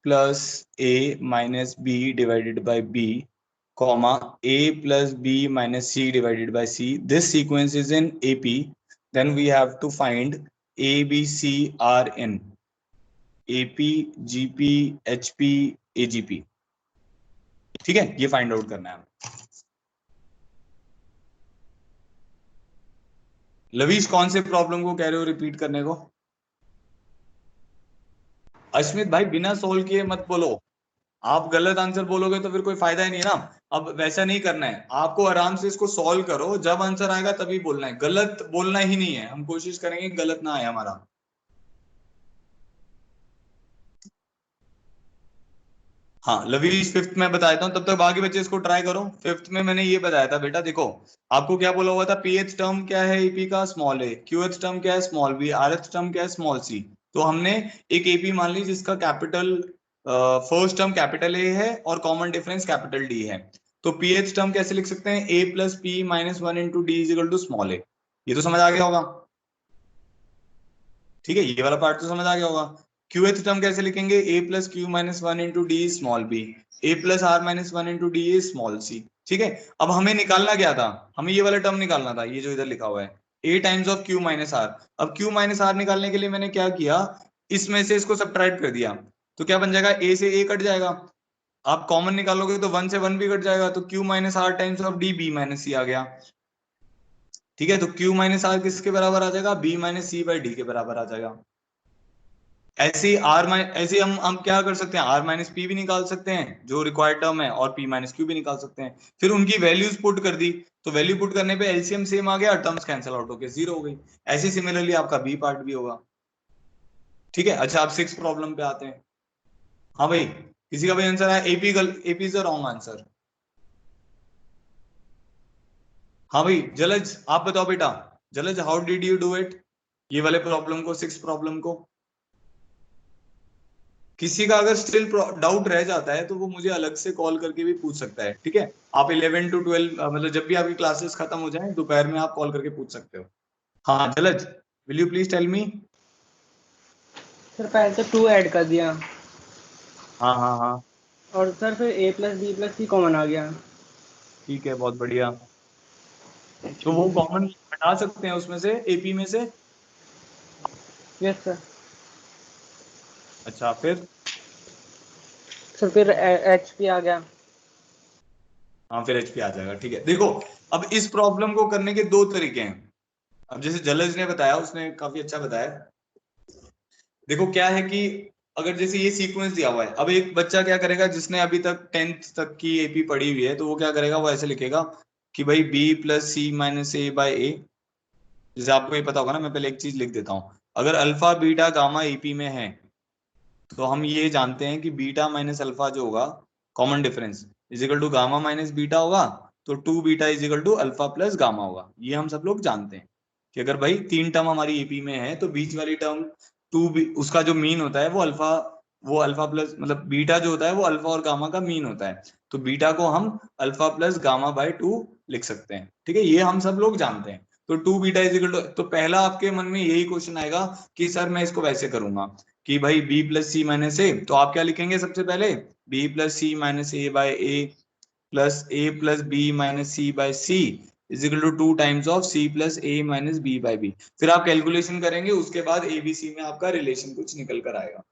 plus A minus B divided by B, comma a plus b minus c divided by c. This sequence is in AP. Then we have to find a, b, c are in AP, GP, HP, AGP. ठीक है, ये find out करना है। लवीश कौन से problem को कह रहे हो रिपीट करने को? अश्मित भाई बिना सोल्व किए मत बोलो, आप गलत आंसर बोलोगे तो फिर कोई फायदा ही नहीं है ना। अब वैसा नहीं करना है, आपको आराम से इसको सॉल्व करो, जब आंसर आएगा तभी बोलना है, गलत बोलना ही नहीं है। हम कोशिश करेंगे गलत ना आए हमारा। हाँ लवीश, फिफ्थ में बताया था, तब तक बाकी बच्चे इसको ट्राई करो। फिफ्थ में मैंने ये बताया था बेटा, देखो आपको क्या बोला हुआ था, पीएच टर्म क्या है एपी का, स्मॉल ए, क्यूएच टर्म क्या है, स्मॉल बी, आरएच टर्म क्या है, स्मॉल सी। तो हमने एक एपी मान ली जिसका capital first term capital A है और कॉमन डिफरेंस कैपिटल डी है। तो पीएच टर्म कैसे लिख सकते हैं, A plus P minus one into D is equal to small A. ये तो समझ आ गया होगा, ठीक है, ये वाला पार्ट तो समझ आ गया होगा। क्यूएथ टर्म कैसे लिखेंगे, A plus Q minus one into D small B, A plus R minus one into D small C. ठीक है, अब हमें निकालना क्या था, हमें ये वाला टर्म निकालना था, ये जो इधर लिखा हुआ है A times of Q minus R. अब क्यू माइनस आर निकालने के लिए मैंने क्या किया, इसमें से इसको सब्ट्रैक्ट कर दिया, तो क्या बन जाएगा, ए से ए कट जाएगा, आप कॉमन निकालोगे तो वन से वन भी कट जाएगा, तो Q minus R times of D B minus C आ गया। ठीक है, तो क्यू माइनस आर किसके बराबर आ जाएगा, B minus C by D के बराबर आ जाएगा। ऐसे ऐसे हम क्या कर सकते हैं, आर माइनस पी भी निकाल सकते हैं जो रिक्वायर्ड टर्म है, और पी माइनस क्यू भी निकाल सकते हैं। फिर उनकी वैल्यूज पुट कर दी, तो वैल्यू पुट करने पे एलसीएम सेम आ गया, टर्म्स कैंसिल आउट होके जीरो हो गई। ऐसे सिमिलरली आपका बी पार्ट भी होगा। ठीक है, अच्छा आप सिक्स प्रॉब्लम पे आते हैं। हाँ भाई, किसी का भी आंसर है, AP is the wrong answer. हाँ भाई जलज, आप बताओ बेटा, Jalaj how did you do it, ये वाले प्रॉब्लम को, सिक्स प्रॉब्लम को। किसी का अगर स्टिल डाउट रह जाता है तो वो मुझे अलग से कॉल करके भी पूछ सकता है। ठीक है, आप 11 to 12 मतलब जब भी आपकी क्लासेस खत्म हो जाए दोपहर में आप कॉल करके पूछ सकते हो। हाँ Jalaj, will you please tell me. Sir पहले तो 2 ऐड कर दिया, हाँ हाँ हाँ, और सर फिर ए प्लस बी प्लस सी कॉमन आ गया। ठीक है, बहुत बढ़िया। तो वो कॉमन हटा सकते हैं उसमें से, एपी में से। Yes sir. अच्छा फिर, सर फिर एच पी आ गया। हाँ फिर एचपी आ जाएगा। ठीक है, देखो अब इस प्रॉब्लम को करने के दो तरीके हैं। अब जैसे जलज ने बताया, उसने काफी अच्छा बताया। देखो क्या है कि अगर जैसे ये सीक्वेंस दिया हुआ है, अब एक बच्चा क्या करेगा जिसने अभी तक 10th तक की एपी पढ़ी हुई है, तो वो क्या करेगा, वो ऐसे लिखेगा कि भाई B plus C minus A by ए। जैसे आपको ये पता होगा ना, मैं पहले एक चीज लिख देता हूँ, अगर अल्फा बीटा गामा एपी में है तो हम ये जानते हैं कि बीटा माइनस अल्फा जो होगा, common difference is equal to gamma minus beta होगा, तो two beta is equal to alpha plus gamma होगा। ये हम सब लोग जानते हैं कि अगर भाई तीन टर्म हमारी एपी में है तो बीच वाली टर्म टू बी, उसका जो मीन होता है वो अल्फा प्लस मतलब बीटा जो होता है वो अल्फा और गामा का मीन होता है, तो बीटा को हम alpha plus gamma by two लिख सकते हैं। ठीक है, ये हम सब लोग जानते हैं। तो two beta is equal to, तो पहला आपके मन में यही क्वेश्चन आएगा कि सर मैं इसको वैसे करूंगा कि भाई b plus C minus A, तो आप क्या लिखेंगे सबसे पहले, b plus C minus A by A plus A plus B minus C by C is equal to two times of C plus A minus B by B. फिर आप calculation करेंगे, उसके बाद एबीसी में आपका रिलेशन कुछ निकल कर आएगा।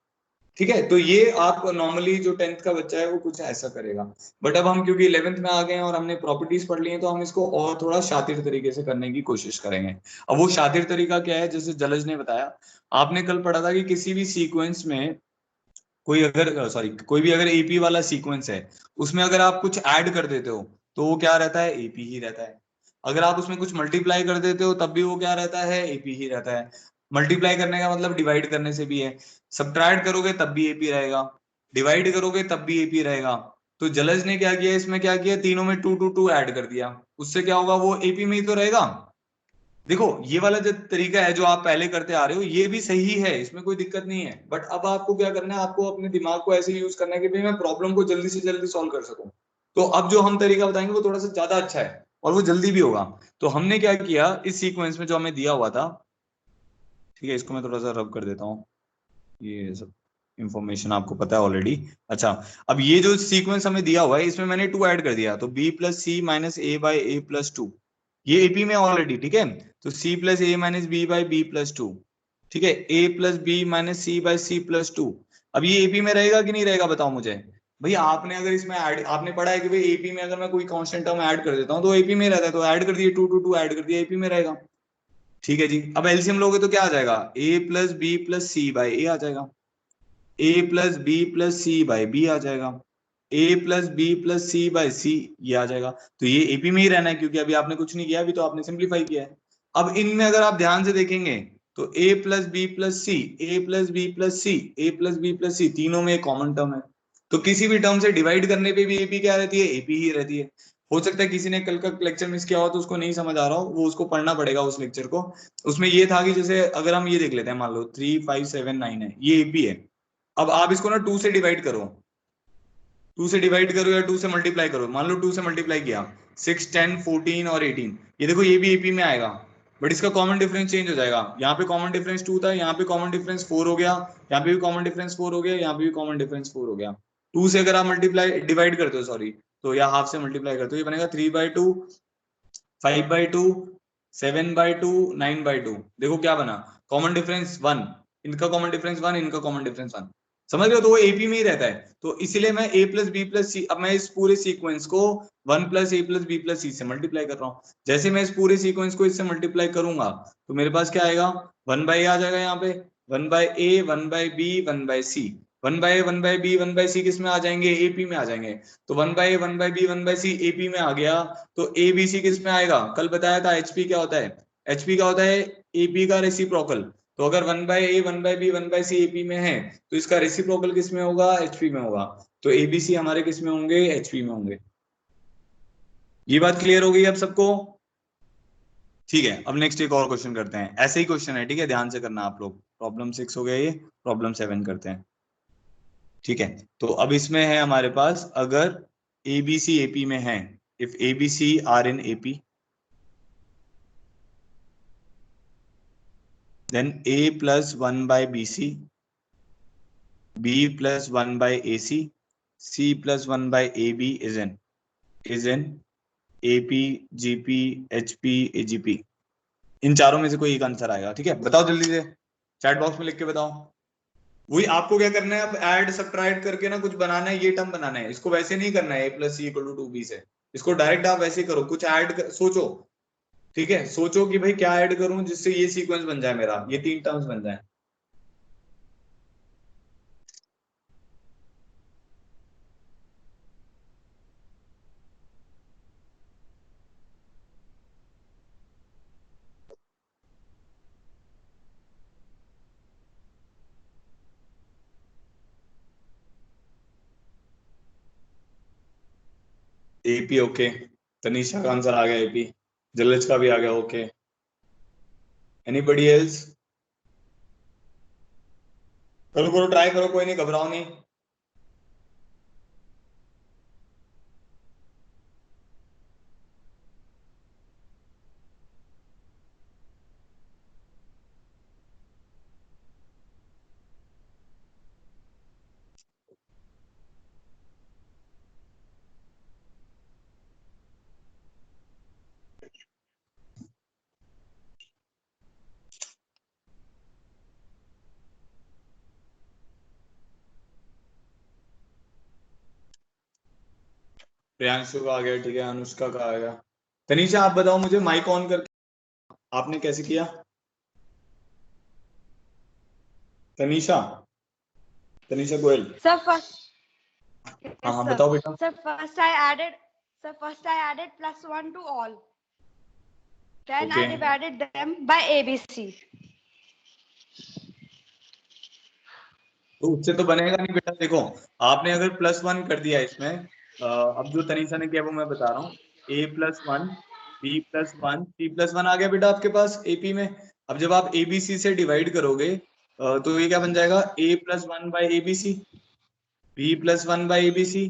ठीक है, तो ये आप नॉर्मली जो 10th का बच्चा है वो कुछ ऐसा करेगा। बट अब हम क्योंकि 11th में आ गए हैं और हमने प्रॉपर्टीज पढ़ ली हैं, तो हम इसको और थोड़ा शातिर तरीके से करने की कोशिश करेंगे। अब वो शातिर तरीका क्या है, जैसे जलज ने बताया, आपने कल पढ़ा था कि किसी भी सीक्वेंस में कोई अगर सॉरी कोई भी अगर एपी वाला सीक्वेंस है, उसमें अगर आप कुछ ऐड कर देते हो तो वो क्या रहता है, एपी ही रहता है। अगर आप उसमें कुछ मल्टीप्लाई कर देते हो तब भी वो क्या रहता है, एपी ही रहता है। मल्टीप्लाई करने का मतलब डिवाइड करने से भी है, सब्ट्रैक्ट करोगे तब भी एपी रहेगा, डिवाइड करोगे तब भी एपी रहेगा। तो जलज ने क्या किया, इसमें क्या किया, तीनों में टू टू टू ऐड कर दिया, उससे क्या होगा, वो एपी में ही तो रहेगा। देखो ये वाला जो तरीका है जो आप पहले करते आ रहे हो ये भी सही है, इसमें कोई दिक्कत नहीं है, बट अब आपको क्या करना है, आपको अपने दिमाग को ऐसे यूज करना है कि भाई मैं प्रॉब्लम को जल्दी से जल्दी सॉल्व कर सकूं। तो अब जो हम तरीका बताएंगे वो थोड़ा सा ज्यादा अच्छा है और वो जल्दी भी होगा। तो हमने क्या किया, इस सीक्वेंस में जो हमें दिया हुआ था, ठीक है, इसको मैं थोड़ा सा रब कर देता हूँ, ये सब इंफॉर्मेशन आपको पता है ऑलरेडी। अच्छा, अब ये जो सीक्वेंस हमें दिया हुआ है इसमें मैंने 2 ऐड कर दिया, तो b plus C minus A by A plus 2, ये एपी में ऑलरेडी, ठीक है। तो c plus A minus B by B plus 2, ठीक है, a plus B minus C by C plus 2। अब ये एपी में रहेगा कि नहीं रहेगा बताओ मुझे। भैया आपने अगर इसमें ऐड, आपने पढ़ा है कि भाई एपी में अगर मैं कोई कांस्टेंट टर्म ऐड कर देता हूँ तो एपी में रहता है, तो ऐड कर दिए 2 2 2 ऐड कर दिया, एपी में रहेगा। ठीक है जी, अब एलसीएम लोगे तो क्या आ जाएगा, a plus B plus C by A आ जाएगा, a plus B plus C by B आ जाएगा, a plus B plus C by C ये आ जाएगा। तो ये एपी में ही रहना है क्योंकि अभी आपने कुछ नहीं किया, अभी तो आपने सिंप्लीफाई किया है। अब इनमें अगर आप ध्यान से देखेंगे तो a plus B plus C, a plus B plus C, a plus B plus C, तीनों में एक कॉमन टर्म है। तो किसी भी टर्म से डिवाइड करने पे भी एपी क्या रहती है, एपी ही रहती है। हो सकता है किसी ने कल का लेक्चर मिस किया हो तो उसको नहीं समझ आ रहा हो, वो उसको पढ़ना पड़ेगा उस लेक्चर को। उसमें ये था कि जैसे अगर हम ये देख लेते हैं, मान लो 3 5 7 9 है, ये एपी है। अब आप इसको ना 2 से डिवाइड करो, 2 से डिवाइड करो या 2 से मल्टीप्लाई करो। मान लो 2 से मल्टीप्लाई किया, 6 10 14 और 18, ये देखो ये भी एपी में आएगा, बट इसका कॉमन डिफरेंस चेंज हो जाएगा। यहाँ पे कॉमन डिफरेंस 2 था, यहाँ पे कॉमन डिफरेंस 4 हो गया, यहाँ पे भी कॉमन डिफरेंस 4 हो गया, यहाँ पे भी कॉमन डिफरेंस 4 हो गया। 2 से अगर आप मल्टीप्लाई डिवाइड करते हो, सॉरी, तो या हाफ से मल्टीप्लाई करते हो, ये बनेगा 3/2, 5/2, 7/2, 9/2। देखो क्या बना, कॉमन डिफरेंस 1, इनका कॉमन डिफरेंस 1, इनका कॉमन डिफरेंस 1। समझ रहे हो, तो वो एपी में ही रहता है। तो इसीलिए मैं a प्लस बी प्लस सी, अब मैं इस पूरे सीक्वेंस को 1 plus A plus B plus सी से मल्टीप्लाई कर रहा हूँ। जैसे मैं इस पूरे सीक्वेंस को इससे मल्टीप्लाई करूंगा तो मेरे पास क्या आएगा, 1/a आ जाएगा, यहाँ पे 1/a 1/b 1/c, 1/a 1/b 1/c किस में आ जाएंगे, एपी में आ जाएंगे। तो 1/a 1/b 1/c एपी में आ गया, तो ए बी सी किस में आएगा, कल बताया था एचपी क्या होता है, एचपी क्या होता है, एपी का रेसिप्रोकल। तो अगर 1/a 1/b 1/c एपी में है तो इसका रेसिप्रोकल किस में होगा, एचपी में होगा। तो एबीसी हमारे किस में होंगे, एचपी में होंगे। ये बात क्लियर हो गई अब सबको। ठीक है, अब नेक्स्ट एक और क्वेश्चन करते हैं, ऐसे ही क्वेश्चन है, ठीक है, ध्यान से करना आप लोग। प्रॉब्लम 6 हो गया, ये प्रॉब्लम 7 करते हैं। ठीक है, तो अब इसमें है हमारे पास, अगर एबीसी एपी में है, if A B C are in AP, then a plus 1 by bc, b plus 1 by ac, c plus 1 by ab is in ap gp hp agp। इन चारों में से कोई एक आंसर आएगा, ठीक है, बताओ जल्दी से, चैट बॉक्स में लिख के बताओ। वही आपको क्या करना है, अब ऐड सब्ट्रैक्ट करके ना कुछ बनाना है, ये टर्म बनाना है, इसको वैसे नहीं करना है a plus C equal to 2b से, इसको डायरेक्ट आप वैसे करो, कुछ ऐड सोचो, ठीक है, सोचो कि भाई क्या ऐड करूं जिससे ये सीक्वेंस बन जाए मेरा, ये 3 टर्म्स बन जाए। एपी, ओके, तनीषा का आंसर आ गया एपी, जलज का भी आ गया, ओके। एनीबडी एल्स, करो करो ट्राई करो, कोई नहीं, घबराओ नहीं। प्रियांशु का आ गया, ठीक है, अनुष्का का आ गया। तनीषा आप बताओ मुझे, माइक ऑन करके आपने कैसे किया, तनीषा, तनीषा गोयल। Sir, first, हाँ yes, हाँ sir. बताओ बेटा। Sir, first I added +1 to all. Then okay, I divided them by ABC. तो उससे तो बनेगा नहीं बेटा, देखो आपने अगर +1 कर दिया इसमें, अब जो तनीषा ने किया वो मैं बता रहा हूँ, a+1 b+1 c+1 आ गया बेटा आपके पास एपी में। अब जब आप एबीसी से डिवाइड करोगे तो ये क्या बन जाएगा, a+1 by ABC, b+1 by ABC,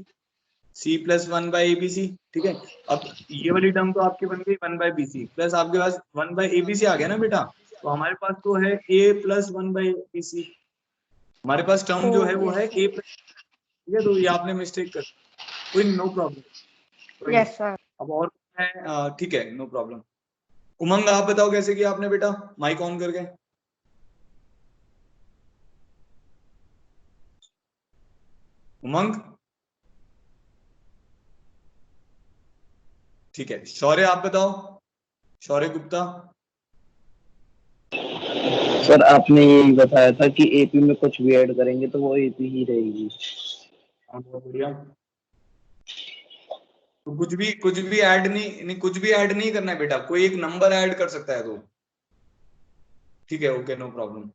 c+1 by ABC, ठीक है। अब ये वाली टर्म तो आपकी बन गई 1 बाई बीसी, प्लस आपके पास 1 बाई एबीसी आ गया ना बेटा, तो हमारे पास तो है a+1 बाई बीसी, हमारे पास टर्म जो है वो है ए, ठीक है, तो ये आपने मिस्टेक कर, कोई नो प्रॉब्लम। Yes sir. अब और है, ठीक है, नो प्रॉब्लम। उमंग आप बताओ कैसे किया आपने बेटा, माइक ऑन करके। उमंग, ठीक है। शौर्य आप बताओ, शौर्य गुप्ता। सर आपने यही बताया था कि एपी में कुछ भी ऐड करेंगे तो वो एपी ही रहेगी। बहुत बढ़िया। तो कुछ भी ऐड नहीं, कुछ भी ऐड नहीं करना है बेटा, कोई एक नंबर ऐड कर सकता है तो, ठीक है, ओके, नो प्रॉब्लम।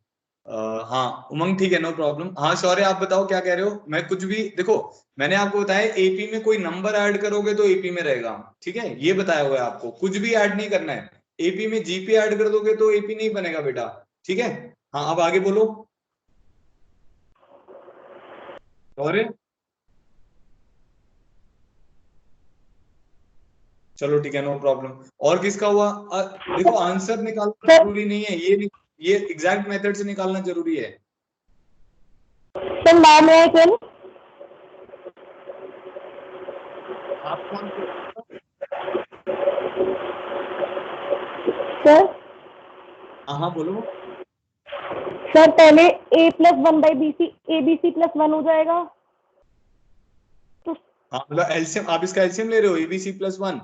हाँ उमंग, ठीक है, नो प्रॉब्लम। हाँ शौर्य आप बताओ क्या कह रहे हो। मैं कुछ भी, देखो मैंने आपको बताया एपी में कोई नंबर ऐड करोगे तो एपी में रहेगा, ठीक है, ये बताया हुआ है आपको, कुछ भी ऐड नहीं करना है। एपी में जीपी ऐड कर दोगे तो एपी नहीं बनेगा बेटा, ठीक है। हाँ अब आगे बोलो शौर्य। चलो ठीक है, नो प्रॉब्लम। और किसका हुआ? देखो आंसर निकालना जरूरी नहीं है, ये एग्जैक्ट मेथड से निकालना जरूरी है। सर नाम है कल आप कौन सर। हाँ बोलो। सर पहले a+1/bc abc+1 हो जाएगा। तो हाँ मतलब एलसीएम, आप इसका एलसीएम ले रहे हो, ABC+1।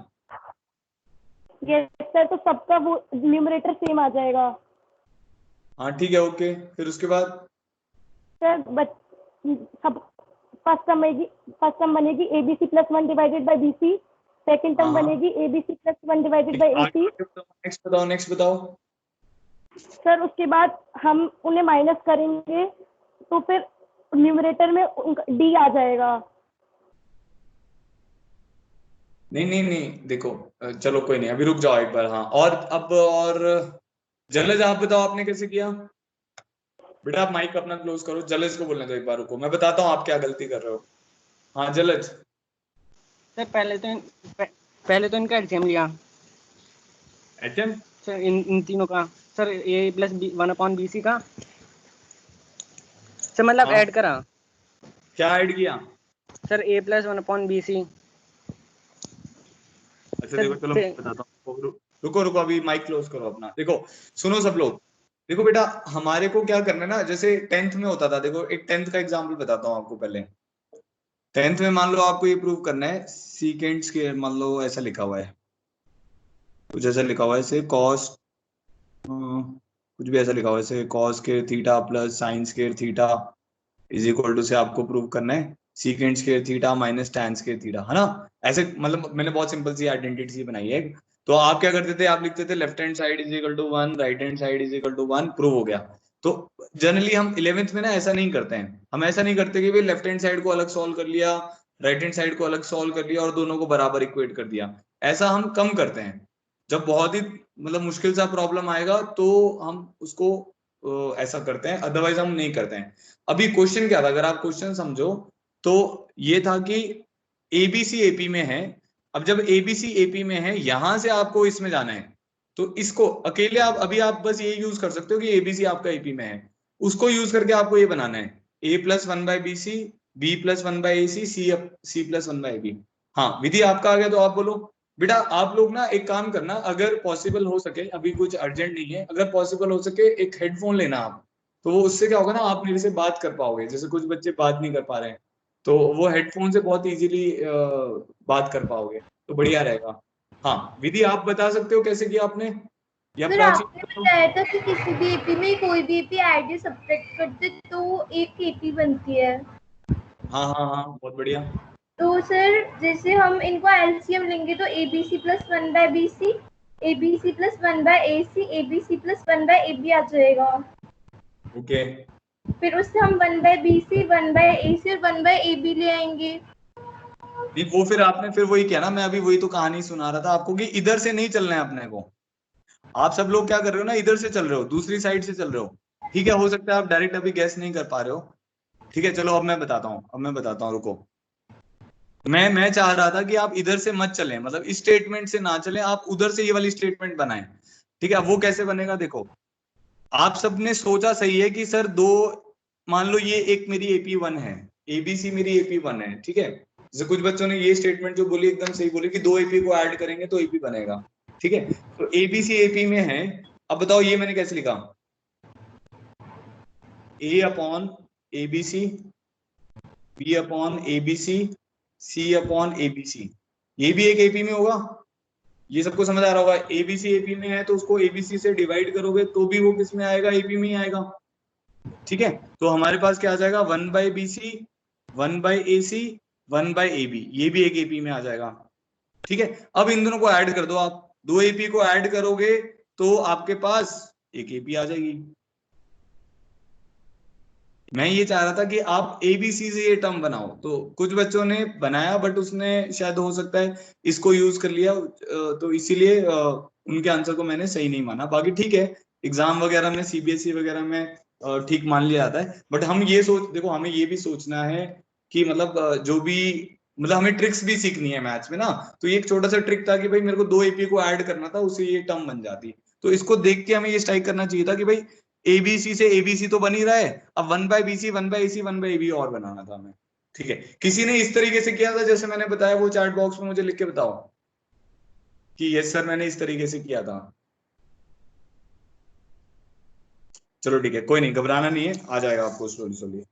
यस सर, तो सबका वो न्यूमरेटर सेम आ जाएगा। हाँ ठीक है, ओके, फिर उसके बाद सर सब फर्स्ट टर्म बनेगी abc+1 divided by bc, second term हाँ। बनेगी abc+1 divided by ac। Next बताओ, नेक्स्ट बताओ। सर उसके बाद हम उन्हें माइनस करेंगे तो फिर न्यूमरेटर में d आ जाएगा। नहीं देखो, चलो कोई नहीं, अभी रुक जाओ एक बार। हाँ और अब और जलज आप बताओ आपने कैसे किया। बेटा आप माइक अपना क्लोज करो, जलज को बोलने दो एक बार, रुको मैं बताता हूँ आप क्या गलती कर रहे हो। हाँ जलज। सर पहले तो इनका एलसीएम लिया एचएम सर, इन तीनों का। सर a+1/bc का सर, मतलब हाँ। ऐड करा क्या ऐड किया? Sir a+1/bc। अच्छा सर देखो, चलो मैं बताता हूँ, रुको रुको, अभी माइक क्लोज करो अपना। देखो सुनो सब लोग, देखो बेटा हमारे को क्या करना है ना, जैसे 10th में होता था, देखो एक 10th का एग्जाम्पल बताता हूँ आपको पहले। 10th में मान लो आपको ये प्रूव करना है, सीकेंड स्क्वायर, मान लो ऐसा लिखा हुआ है, कुछ ऐसा लिखा हुआ है ऐसे कॉस, कुछ भी ऐसा लिखा हुआ है ऐसे cos square theta plus sine square theta is equal to से आपको प्रूव करना है secant square theta minus tan square theta, है ना। ऐसे मतलब मैंने बहुत सिंपल सी आइडेंटिटी सी बनाई है। तो आप क्या करते थे, आप लिखते थे left hand side is equal to 1, right hand side is equal to 1, prove हो गया। तो जनरली हम 11th में ना ऐसा नहीं करते हैं, हम ऐसा नहीं करते कि भाई लेफ्ट हैंड साइड को अलग सॉल्व कर लिया, राइट हैंड साइड को अलग सॉल्व कर लिया और दोनों को बराबर इक्वेट कर दिया। ऐसा हम कम करते हैं, जब बहुत ही मतलब मुश्किल सा प्रॉब्लम आएगा तो हम उसको ऐसा करते हैं, अदरवाइज हम नहीं करते हैं। अभी क्वेश्चन क्या था, अगर आप क्वेश्चन समझो तो ये था कि एबीसी एपी में है। अब जब एबीसी एपी में है, यहां से आपको इसमें जाना है, तो इसको अकेले आप अभी आप बस ये यूज कर सकते हो कि एबीसी आपका एपी में है, उसको यूज करके आपको ये बनाना है a+1/bc b+1/ac c+1/b। हाँ विधि आपका आ गया, तो आप बोलो। बेटा आप लोग ना एक काम करना, अगर पॉसिबल हो सके, अभी कुछ अर्जेंट नहीं है, अगर पॉसिबल हो सके एक हेडफोन लेना आप, तो वो उससे क्या होगा ना, आप मेरे से बात कर पाओगे, जैसे कुछ बच्चे बात नहीं कर पा रहे हैं, तो वो हेडफोन से बहुत इजीली बात कर पाओगे, तो बढ़िया रहेगा। हाँ विधि आप बता सकते हो कैसे किया आपने, या सर प्राची? आपने बताया था कि किसी भी एपी में कोई भी एपी ऐड या सब्ट्रैक्ट करते तो एक एपी बनती है। हाँ बहुत बढ़िया। तो सर जैसे हम इनको एलसीएम लेंगे तो abc+1/bc abc+1/ac abc+1/ab आ जाएगा। ओके फिर उससे हम 1/bc 1/ac और 1/ab ले आएंगे। नहीं वो फिर आपने फिर वही किया ना, मैं अभी वही तो कहानी सुना रहा था आपको कि इधर से नहीं चलना है अपने को। आप सब लोग क्या कर रहे हो ना, इधर से चल रहे हो, दूसरी साइड से चल रहे हो, ठीक है। हो सकता है आप डायरेक्ट अभी गैस नहीं कर पा रहे हो, ठीक है। चलो अब मैं बताता हूँ, रुको। मैं चाह रहा था कि आप इधर से मत चलें, मतलब इस स्टेटमेंट से ना चलें, आप उधर से ये वाली स्टेटमेंट बनाएं, ठीक है। वो कैसे बनेगा देखो, आप सबने सोचा सही है कि सर दो मान लो ये एक मेरी AP1 है, ABC मेरी AP1 है, ठीक है। जैसे कुछ बच्चों ने ये स्टेटमेंट जो बोली एकदम सही बोली कि 2 AP को ऐड करेंगे तो AP बनेगा, ठीक है। तो ABC AP में है, अब बताओ ये मैंने कैसे लिखा, A upon ABC, B upon ABC, C upon ABC, ये भी एक AP में होगा, ये सबको समझ आ रहा होगा। ABC AP में है तो उसको ABC से डिवाइड करोगे तो भी वो किस में आएगा, AP में ही आएगा, ठीक है। तो हमारे पास क्या आ जाएगा, 1/BC, 1/AC, 1/AB, ये भी एक AP में आ जाएगा, ठीक है। अब इन दोनों को ऐड कर दो आप, 2 AP को ऐड करोगे तो आपके पास एक AP आ जाएगी। मैं ये चाह रहा था कि आप ABC से ये टर्म बनाओ, तो कुछ बच्चों ने बनाया बट उसने शायद हो सकता है इसको यूज कर लिया, तो इसीलिए उनके आंसर को मैंने सही नहीं माना। बाकी ठीक है, एग्जाम वगैरह में CBSE वगैरह में ठीक मान लिया जाता है, बट हम ये देखो हमें ये भी सोचना है कि मतलब जो भी, मतलब हमें ट्रिक्स भी सीखनी है मैथ्स में ना। तो ये एक छोटा सा ट्रिक था कि भाई मेरे को 2 AP को ऐड करना था, उससे ये टर्म बन जाती। तो इसको देख के हमें ये स्ट्राइक करना चाहिए था कि भाई ABC से ABC तो बन ही रहा है, अब 1/BC, 1/AC, 1/AB और बनाना था हमें, ठीक है। किसी ने इस तरीके से किया था जैसे मैंने बताया, वो चैट बॉक्स में मुझे लिख के बताओ कि यस सर मैंने इस तरीके से किया था। चलो ठीक है, कोई नहीं, घबराना नहीं है, आ जाएगा आपको स्लोली स्लोली।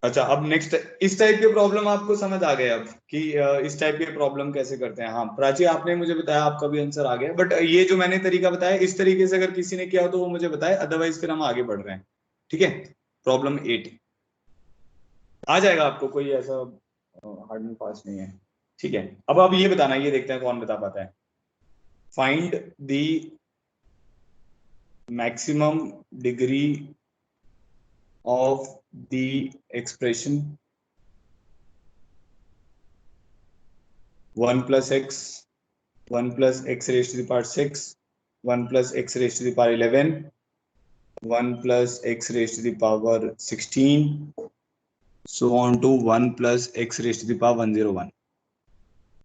अच्छा, अब नेक्स्ट इस टाइप के प्रॉब्लम आपको समझ आ गए अब कि इस टाइप के प्रॉब्लम कैसे करते हैं। हाँ प्राची, आपने मुझे बताया, आपका भी आंसर आ गया, बट ये जो मैंने तरीका बताया इस तरीके से अगर किसी ने किया हो तो वो मुझे बताए, अदरवाइज फिर हम आगे बढ़ रहे हैं, ठीक है। प्रॉब्लम 8 आ जाएगा आपको, कोई ऐसा हार्ड एंड फास्ट नहीं है, ठीक है। अब ये बताना, ये देखते हैं कौन बता पाता है। Find the maximum degree of the expression 1 + x, 1 + x raised to the power 6, 1 + x raised to the power 11, 1 + x raised to the power 16, so on to 1 + x raised to the power 101।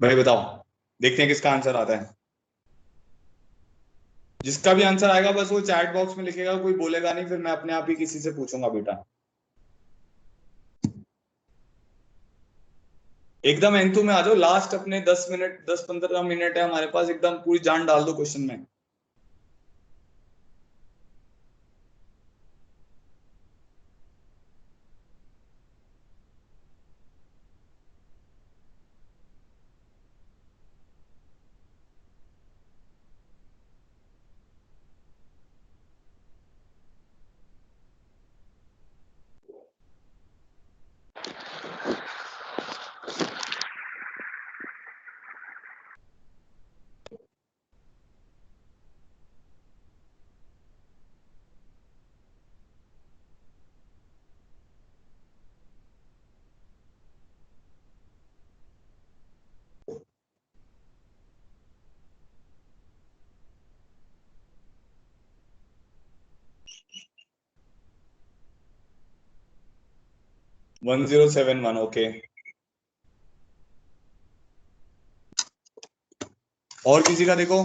भाई बताओ, देखते हैं किसका answer आता है। जिसका भी answer आएगा बस वो चैट बॉक्स में लिखेगा, कोई बोलेगा नहीं, फिर मैं अपने आप ही किसी से पूछूंगा बेटा। एकदम एंथू में आ जाओ, लास्ट अपने 10 मिनट 10-15 मिनट है हमारे पास, एकदम पूरी जान डाल दो क्वेश्चन में। One 1071, okay. और किसी का देखो।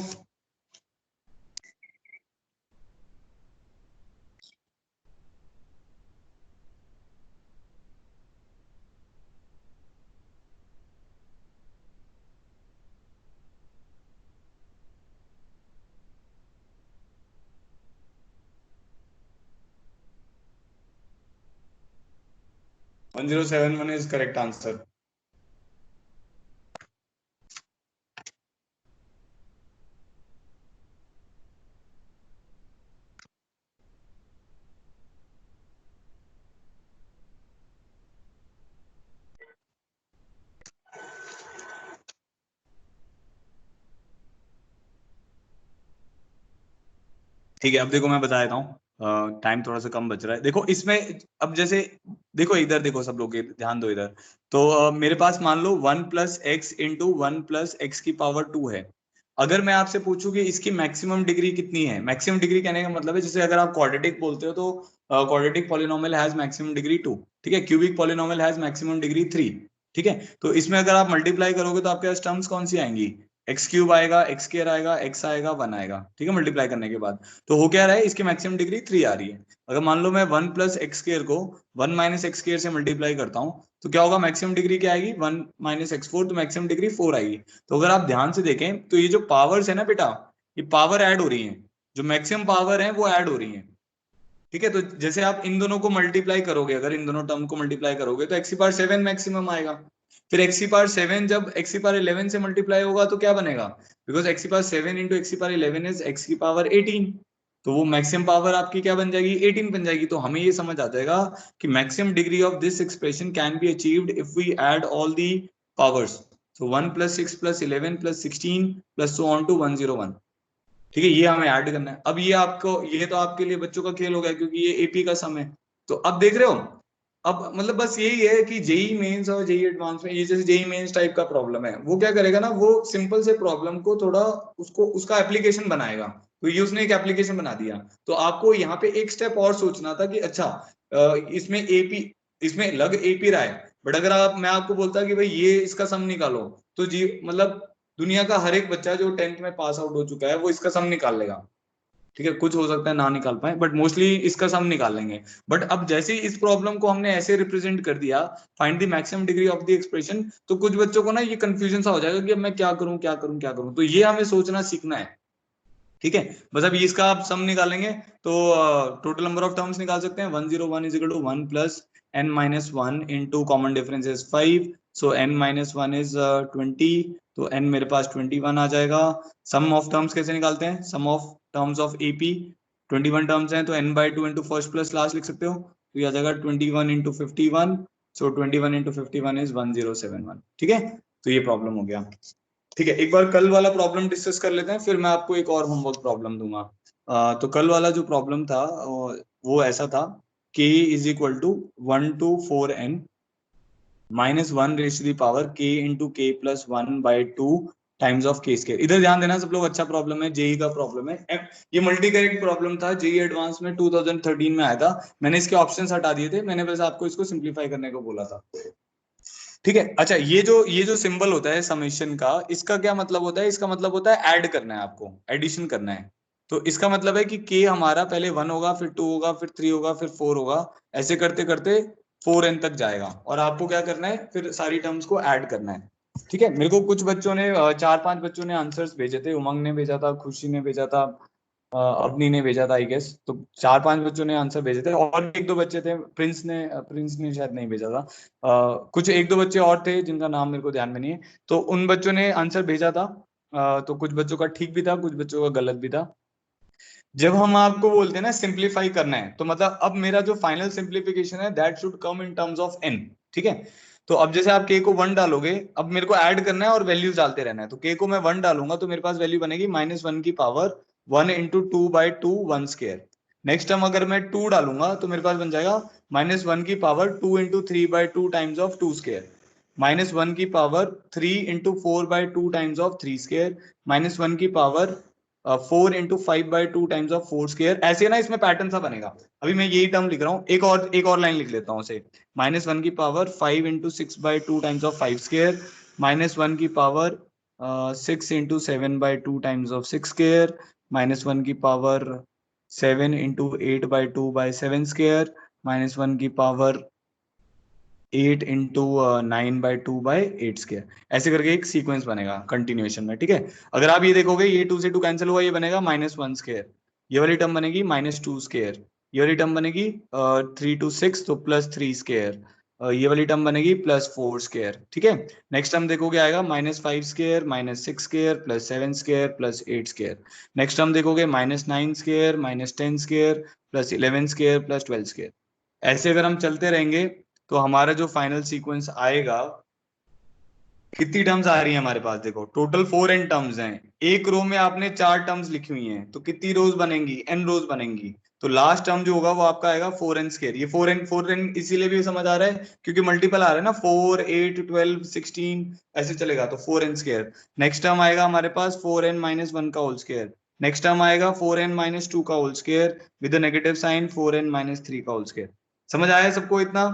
One 1071 is correct answer. ठीक है, अब देखो मैं बता देता हूँ, टाइम थोड़ा सा कम बच रहा है। देखो इसमें अब जैसे, देखो इधर देखो सब लोग, ध्यान दो इधर। तो मेरे पास मान लो 1 + x × 1 + x की पावर 2 है। अगर मैं आपसे पूछूं कि इसकी मैक्सिमम डिग्री कितनी है, मैक्सिमम डिग्री कहने का मतलब है जैसे अगर आप क्वाड्रेटिक बोलते हो तो quadratic polynomial has maximum degree 2, ठीक है। Cubic polynomial has maximum degree 3, ठीक है। तो इसमें अगर आप मल्टीप्लाई करोगे तो आपके पास टर्म्स कौन सी आएंगी, एक्स क्यूब आएगा, एक्स स्क्वायर आएगा, एक्स आएगा, 1 आएगा, ठीक है, मल्टीप्लाई करने के बाद। तो हो क्या रहा है, इसकी मैक्सिमम डिग्री 3 आ रही है। अगर मान लो मैं 1 प्लस एक्स स्क्वायर को 1 माइनस एक्स स्क्वायर से मल्टीप्लाई करता हूँ तो क्या होगा, मैक्सिमम डिग्री क्या आएगी, 1 माइनस एक्स 4, तो मैक्सिमम डिग्री 4 आएगी। तो अगर आप ध्यान से देखें तो ये जो पावर्स है ना बेटा, ये पावर ऐड हो रही है, जो मैक्सिमम पावर है वो ऐड हो रही है, ठीक है। तो जैसे आप इन दोनों को मल्टीप्लाई करोगे, अगर इन दोनों टर्म को मल्टीप्लाई करोगे तो एक्स की पावर 7 मैक्सिमम आएगा। फिर एक्स की पावर 7 जब एक्स की पावर 11 से मल्टीप्लाई होगा तो क्या बनेगा, बिकॉज एक्स की पावर 7 इंटू एक्स की पावर 11 इज एक्स की पावर 18, तो वो मैक्सिमम पावर आपकी क्या बन जाएगी, 18 बन जाएगी। तो हमें ये समझ आ जाएगा कि maximum degree of this expression can be achieved if we add all the powers. So 1 plus 6 plus 11 plus 16 plus so on to 101, ठीक है, ये हमें ऐड करना है। अब ये आपको, ये तो आपके लिए बच्चों का खेल हो गया क्योंकि ये एपी का सम है। तो अब देख रहे हो, अब मतलब बस यही है कि जेई मेंस और जेई एडवांस में, ये जैसे जेई मेंस टाइप का प्रॉब्लम है, वो क्या करेगा ना, वो सिंपल से प्रॉब्लम को थोड़ा उसको उसका एप्लीकेशन बनाएगा। तो ये उसने एक एप्लीकेशन बना दिया। तो आपको यहाँ पे एक स्टेप और सोचना था कि अच्छा इसमें एपी, इसमें लग एपी रहा है, बट अगर मैं आपको बोलता कि भाई ये इसका सम निकालो, तो जी मतलब दुनिया का हर एक बच्चा जो 10th में पास आउट हो चुका है वो इसका सम निकाल लेगा, ठीक है। कुछ हो सकता है ना निकाल पाए, बट मोस्टली इसका सम निकाल लेंगे। बट अब जैसे ही इस प्रॉब्लम को हमने ऐसे रिप्रेजेंट कर दिया, find the maximum degree of the expression, तो कुछ बच्चों को ना ये कंफ्यूजन सा हो जाएगा कि अब मैं क्या करूं क्या करूं क्या करूं। तो ये हमें सोचना सीखना है, ठीक है। बस अब इसका आप सम निकालेंगे तो टोटल नंबर ऑफ टर्म्स निकाल सकते हैं। 101 is equal to 1 plus n minus 1 into common difference is 5, so n minus 1 is 20, तो n मेरे पास 21 आ जाएगा। सम ऑफ टर्म्स कैसे निकालते हैं, sum of terms of AP, 21 terms हैं तो n by 2 into first plus last लिख सकते हो, तो ये आ जाएगा 21 इंटू 51, सो 21 इंटू 51 इज 1071, ठीक है। तो ये प्रॉब्लम हो गया, ठीक है। एक बार कल वाला प्रॉब्लम डिस्कस कर लेते हैं, फिर मैं आपको एक और होमवर्क प्रॉब्लम दूंगा। तो कल वाला जो प्रॉब्लम था वो ऐसा था, k is equal to 1 to 4n minus 1 raise to the power k into k plus 1 by 2 times of k square. इधर ध्यान देना सब लोग, अच्छा प्रॉब्लम है, जेई का प्रॉब्लम है। ये मल्टी करेक्ट प्रॉब्लम था, जेई एडवांस में 2013 में आया था। मैंने इसके ऑप्शंस हटा दिए थे, मैंने बस आपको इसको सिंप्लीफाई करने को बोला था, ठीक है। अच्छा ये जो सिंबल होता है समेशन का, इसका क्या मतलब होता है, इसका मतलब होता है ऐड करना है, आपको एडिशन करना है। तो इसका मतलब है कि k हमारा पहले 1 होगा, फिर 2 होगा, फिर 3 होगा, फिर 4 होगा, ऐसे करते करते 4n तक जाएगा, और आपको क्या करना है, फिर सारी टर्म्स को ऐड करना है, ठीक है। मेरे को कुछ बच्चों ने 4-5 बच्चों ने आंसर्स भेजे थे, उमंग ने भेजा था, खुशी ने भेजा था, अपनी ने भेजा था आई गेस। तो 4-5 बच्चों ने आंसर भेजे थे, और एक दो बच्चे थे, प्रिंस ने शायद नहीं भेजा था। कुछ एक दो बच्चे और थे जिनका नाम मेरे को ध्यान में नहीं है, तो उन बच्चों ने आंसर भेजा था। तो कुछ बच्चों का ठीक भी था, कुछ बच्चों का गलत भी था। जब हम आपको बोलते हैं ना सिंप्लीफाई करना है, तो मतलब अब मेरा जो फाइनल सिंप्लीफिकेशन है that should come in terms of n, ठीक है। तो अब जैसे आप k को 1 डालोगे, अब मेरे को ऐड करना है और वैल्यूज डालते रहना है। तो k को मैं 1 डालूंगा तो मेरे पास वैल्यू बनेगी -1 की power 1 into 2 by 2 1 square. Next time अगर मैं 2 डालूंगा तो मेरे पास बन जाएगा -1 की power 2 into 3 by 2 times of 2 square, -1 की power 3 into 4 by 2 times of 3 square, -1 की power 4 into 5 by 2 times of 4 square. ऐसे ना इसमें पैटर्न सा बनेगा। अभी मैं यही टर्म लिख रहा हूँ, एक और लाइन लिख लेता हूँ उसे, -1 की power 5 into 6 by 2 times of 5 square, -1 की power 6 into 7 by 2 times of 6 square, -1 की power 7 into 8 by 2 by 7 square, -1 की power 8 into 9 by 2 by 8 square. ऐसे करके एक सीक्वेंस बनेगा कंटिन्यूएशन में, ठीक है। अगर आप ये देखोगे, ये 2 से 2 कैंसिल हुआ, ये बनेगा -1 स्क्वायर, ये वाली टर्म बनेगी -2 स्क्वायर, ये वाली टर्म बनेगी 3 to 6 तो +3 स्क्वायर, ये वाली टर्म बनेगी +4 स्क्वायर, ठीक है। नेक्स्ट टर्म देखोगे आएगा -5 square, -6 square, +7 square, +8 square. Next term देखोगे -9 स्क्वायर, -10 स्क्वायर, +11 स्क्वायर, +12 स्क्वायर। ऐसे अगर हम चलते रहेंगे तो हमारा जो फाइनल सीक्वेंस आएगा, कितनी टर्म्स आ रही है हमारे पास, देखो टोटल 4n टर्म्स हैं। एक रो में आपने 4 टर्म्स लिखी हुई हैं, तो कितनी रोज बनेंगी, n रोज बनेंगी। तो लास्ट टर्म जो होगा वो आपका आएगा 4n स्क्वायर। ये 4n इसीलिए भी समझ आ रहा है क्योंकि मल्टीपल आ रहा है ना, 4 8 12 16 ऐसे चलेगा, तो 4n स्क्वायर। नेक्स्ट टर्म आएगा हमारे पास 4n माइनस 1 का होल स्क्वायर। नेक्स्ट टर्म आएगा 4n माइनस 2 का whole square with negative sign 4n minus 3 का होल स्क्वायर। समझ आया सबको इतना,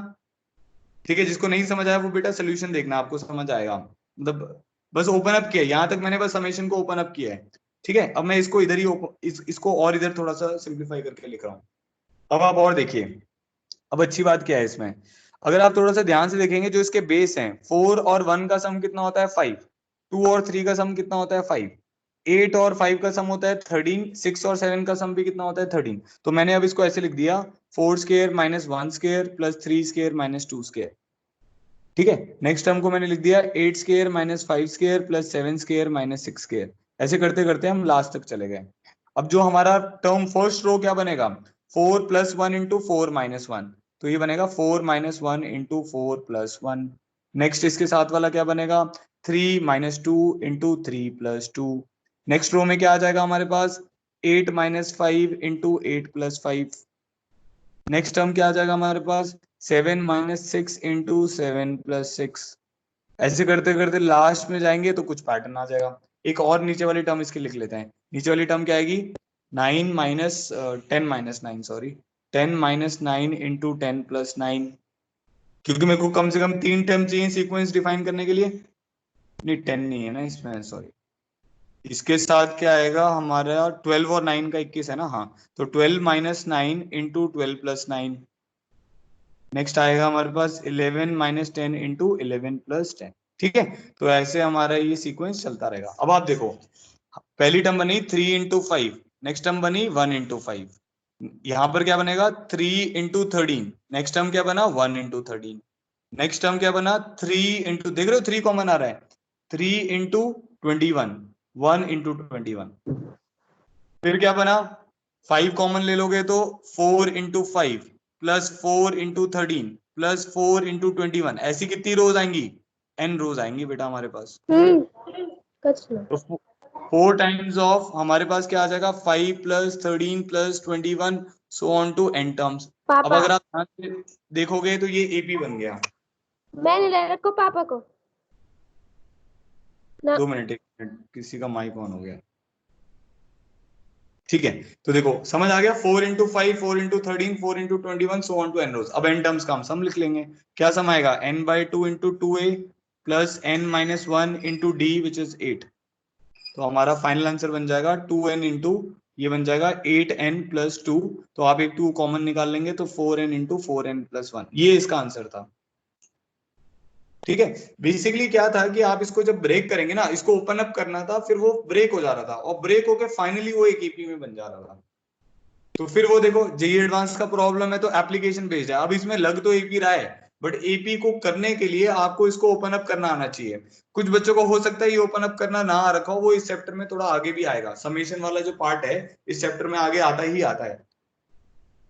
ठीक है। जिसको नहीं समझ आया वो बेटा सोल्यूशन देखना, आपको समझ आएगा। मतलब बस ओपन अप किया, यहाँ तक मैंने बस समेशन को ओपन अप किया है, ठीक है। अब मैं इसको इधर ही इसको और इधर थोड़ा सा सिंप्लीफाई करके लिख रहा हूँ। अब आप और देखिए, अब अच्छी बात क्या है इसमें, अगर आप थोड़ा सा ध्यान से देखेंगे, जो इसके बेस हैं 4 और 1 का सम कितना होता है 5, 2 और 3 का सम कितना होता है 5, 8 और 5 का सम होता है 13, 6 और 7 का सम भी कितना होता है 13। तो मैंने अब इसको ऐसे लिख दिया 4 square minus 1 square plus 3 square minus 2 square, ठीक है। नेक्स्ट टर्म को मैंने लिख दिया 8 square minus 5 square plus 7 square minus 6 square. ऐसे करते करते हम लास्ट तक चले गए। अब जो हमारा टर्म फर्स्ट रो क्या बनेगा, 4 प्लस 1 इंटू 4 माइनस 1, तो ये बनेगा 4 माइनस 1 इंटू 4 प्लस 1। नेक्स्ट इसके साथ वाला क्या बनेगा, 3 minus 2 into 3 plus 2। Next row में क्या आ जाएगा हमारे पास, 8 minus 5 into 8 plus 5। Next term क्या आ जाएगा हमारे पास, 7 माइनस 6 इंटू 7 प्लस 6। ऐसे करते करते लास्ट में जाएंगे तो कुछ पैटर्न आ जाएगा। एक और नीचे वाली टर्म इसकी लिख लेते हैं। नीचे वाली टर्म क्या आएगी, 9 minus 10 minus 9 sorry 10 minus 9 into 10 plus 9, क्योंकि मेरे को कम से कम 3 टर्म चाहिए सीक्वेंस डिफाइन करने के लिए। नहीं 10 नहीं है ना इसमें, सॉरी। इसके साथ क्या आएगा हमारा, 12 और 9 का 21 है ना, हाँ। तो 12 माइनस 9 इंटू 12 प्लस 9। नेक्स्ट आएगा हमारे पास 11 माइनस 10 इंटू 11 प्लस 10, ठीक है। तो ऐसे हमारा ये सीक्वेंस चलता रहेगा। अब आप देखो, पहली टर्म बनी 3 इंटू 5, नेक्स्ट टर्म बनी 1 इंटू 5, यहाँ पर क्या बनेगा 3 इंटू 13, नेक्स्ट टर्म क्या बना 1 इंटू 13, नेक्स्ट टर्म क्या बना 3 इंटू, देख रहे हो 3 कॉमन आ रहा है, 3 इंटू 21, 1 इंटू 21। फिर क्या बना, 5 कॉमन ले लोगे तो 4 into 5 plus 4 into 13 plus 4 into 21। ऐसी कितनी रोज आएंगी, n रोज आएंगी बेटा हमारे पास। तो 4 टाइम्स ऑफ हमारे पास क्या आ जाएगा, 5 plus 13 plus 21 so on to n terms. अब अगर आप ध्यान से देखोगे तो ये AP बन गया। मैंने ले रखो पापा को ना। 2 मिनट, 1 मिनट, किसी का माइक ऑन हो गया, ठीक है। तो देखो समझ आ गया, 4 into 5, 4 into 13, 4 into 21 so on to n rows. अब n टर्म्स का हम सम लिख लेंगे। क्या सम आएगा, n by 2 into 2a plus n minus 1 into d which is 8। तो हमारा फाइनल आंसर बन जाएगा 2n इंटू, ये बन जाएगा 8n प्लस 2। तो आप एक 2 कॉमन निकाल लेंगे तो 4n इंटू 4n प्लस 1, ये इसका आंसर था, ठीक है। बेसिकली क्या था कि आप इसको जब ब्रेक करेंगे ना, इसको ओपन अप करना था, फिर वो ब्रेक हो जा रहा था और ब्रेक होके फाइनली वो एक EP में बन जा रहा था। तो फिर वो देखो जेईई एडवांस का प्रॉब्लम है तो एप्लीकेशन बेस्ड है। अब इसमें लग तो AP रहा है, बट AP को करने के लिए आपको इसको ओपन अप करना आना चाहिए। कुछ बच्चों को हो सकता है ये ओपन अप करना ना आ रखा हो, वो इस चैप्टर में थोड़ा आगे भी आएगा। समेशन वाला जो पार्ट है इस चैप्टर में आगे आता ही आता है,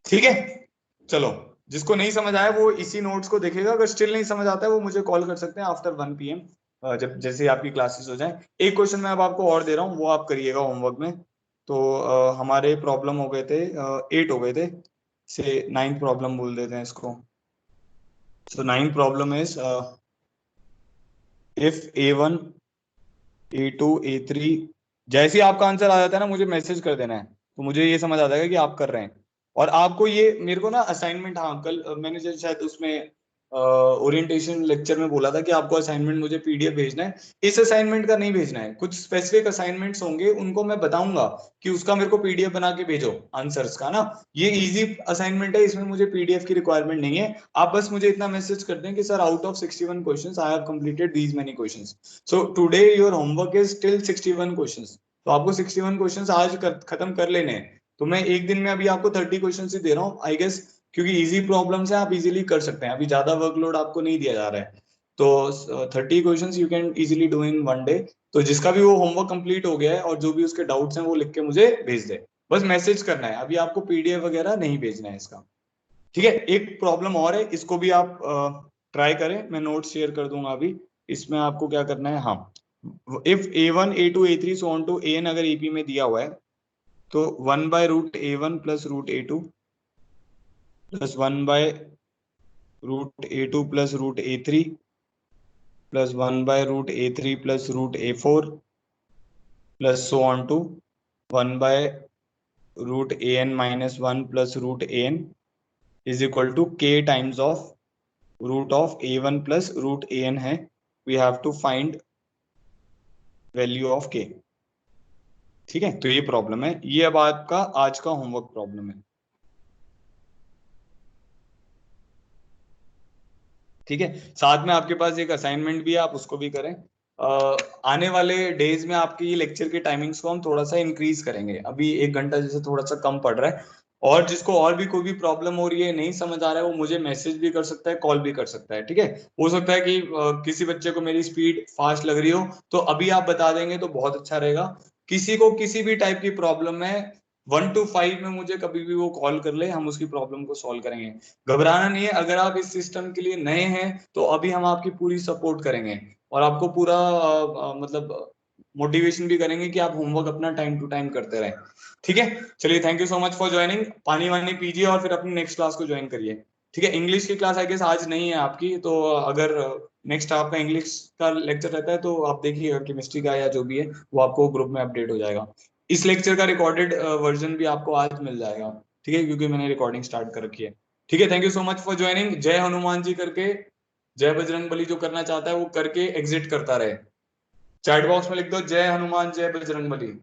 ठीक है। चलो, जिसको नहीं समझ आया वो इसी नोट्स को देखेगा, अगर स्टिल नहीं समझ आता है वो मुझे कॉल कर सकते हैं आफ्टर 1 PM, जब जैसे आपकी क्लासेस हो जाए। एक क्वेश्चन मैं अब आपको और दे रहा हूँ, वो आप करिएगा होमवर्क में। तो हमारे प्रॉब्लम हो गए थे 8 हो गए थे, से 9th प्रॉब्लम बोल देते हैं इसको। सो 9th problem is if A1 A2 A3, जैसे ही आपका आंसर आ जाता है ना मुझे मैसेज कर देना है, तो मुझे ये समझ आ जाएगा कि आप कर रहे हैं। और आपको ये मेरे को ना असाइनमेंट, हाँ कल मैंने शायद उसमें ओरिएंटेशन लेक्चर में बोला था कि आपको असाइनमेंट मुझे PDF भेजना है। इस असाइनमेंट का नहीं भेजना है, कुछ स्पेसिफिक असाइनमेंट्स होंगे उनको मैं बताऊंगा कि उसका मेरे को PDF बना के भेजो आंसर्स का ना। ये इजी असाइनमेंट है, इसमें मुझे PDF की रिक्वायरमेंट नहीं है। आप बस मुझे इतना मैसेज कर दें कि sir out of 61 questions I have completed these many questions, so today your homework is till 61 questions. तो आपको 61 क्वेश्चंस आज खत्म कर लेने हैं। तो मैं एक दिन में अभी आपको 30 क्वेश्चन ही दे रहा हूँ आई गेस, क्योंकि इजी प्रॉब्लम्स है, आप इजीली कर सकते हैं, अभी ज्यादा वर्कलोड आपको नहीं दिया जा रहा है। तो 30 questions you can easily do in 1 day. तो जिसका भी वो होमवर्क कंप्लीट हो गया है और जो भी उसके डाउट्स हैं वो लिख के मुझे भेज दे, बस मैसेज करना है। अभी आपको PDF वगैरह नहीं भेजना है इसका, ठीक है। एक प्रॉब्लम और है, इसको भी आप ट्राई करें, मैं नोट शेयर कर दूंगा अभी। इसमें आपको क्या करना है, हाँ, if A1 A2 A3 so on to AN अगर EP में दिया हुआ है तो 1 by root A1 plus root A2 प्लस 1 by root A2 plus root A3 plus 1 by root A3 plus root A4 plus so on to 1 by root AN minus 1 plus root AN is equal to K times of root of A1 plus root AN है। We have to find value of के। ठीक है, तो ये problem है, ये अब आपका आज का होमवर्क प्रॉब्लम है। ठीक है, साथ में आपके पास एक असाइनमेंट भी है, आप उसको भी करें। आने वाले डेज में आपके ये लेक्चर के टाइमिंग्स को हम थोड़ा सा इंक्रीज करेंगे, अभी 1 घंटा जैसे थोड़ा सा कम पड़ रहा है। और जिसको और भी कोई भी प्रॉब्लम हो रही है, नहीं समझ आ रहा है, वो मुझे मैसेज भी कर सकता है, कॉल भी कर सकता है। ठीक है, हो सकता है कि किसी बच्चे को मेरी स्पीड फास्ट लग रही हो, तो अभी आप बता देंगे तो बहुत अच्छा रहेगा। किसी को किसी भी टाइप की प्रॉब्लम है, 1 to 5 में मुझे कभी भी वो कॉल कर ले, हम उसकी प्रॉब्लम को सॉल्व करेंगे। घबराना नहीं है, अगर आप इस सिस्टम के लिए नए हैं तो अभी हम आपकी पूरी सपोर्ट करेंगे और आपको पूरा मतलब मोटिवेशन भी करेंगे कि आप होमवर्क अपना टाइम टू टाइम करते रहें। ठीक है, चलिए, thank you so much for joining. पानी वानी पीजिए और फिर अपनी नेक्स्ट क्लास को ज्वाइन करिए। ठीक है, इंग्लिश की क्लास आई गेस आज नहीं है आपकी, तो अगर नेक्स्ट आपका इंग्लिश का लेक्चर रहता है तो आप देखिएगा, केमिस्ट्री का या जो भी है वो आपको ग्रुप में अपडेट हो जाएगा। इस लेक्चर का रिकॉर्डेड वर्जन भी आपको आज मिल जाएगा। ठीक है, क्योंकि मैंने रिकॉर्डिंग स्टार्ट कर रखी है। ठीक है, thank you so much for joining. जय हनुमान जी करके, जय बजरंग बली जो करना चाहता है वो करके एग्जिट करता रहे। चैट बॉक्स में लिख दो जय हनुमान जय बजरंग बली।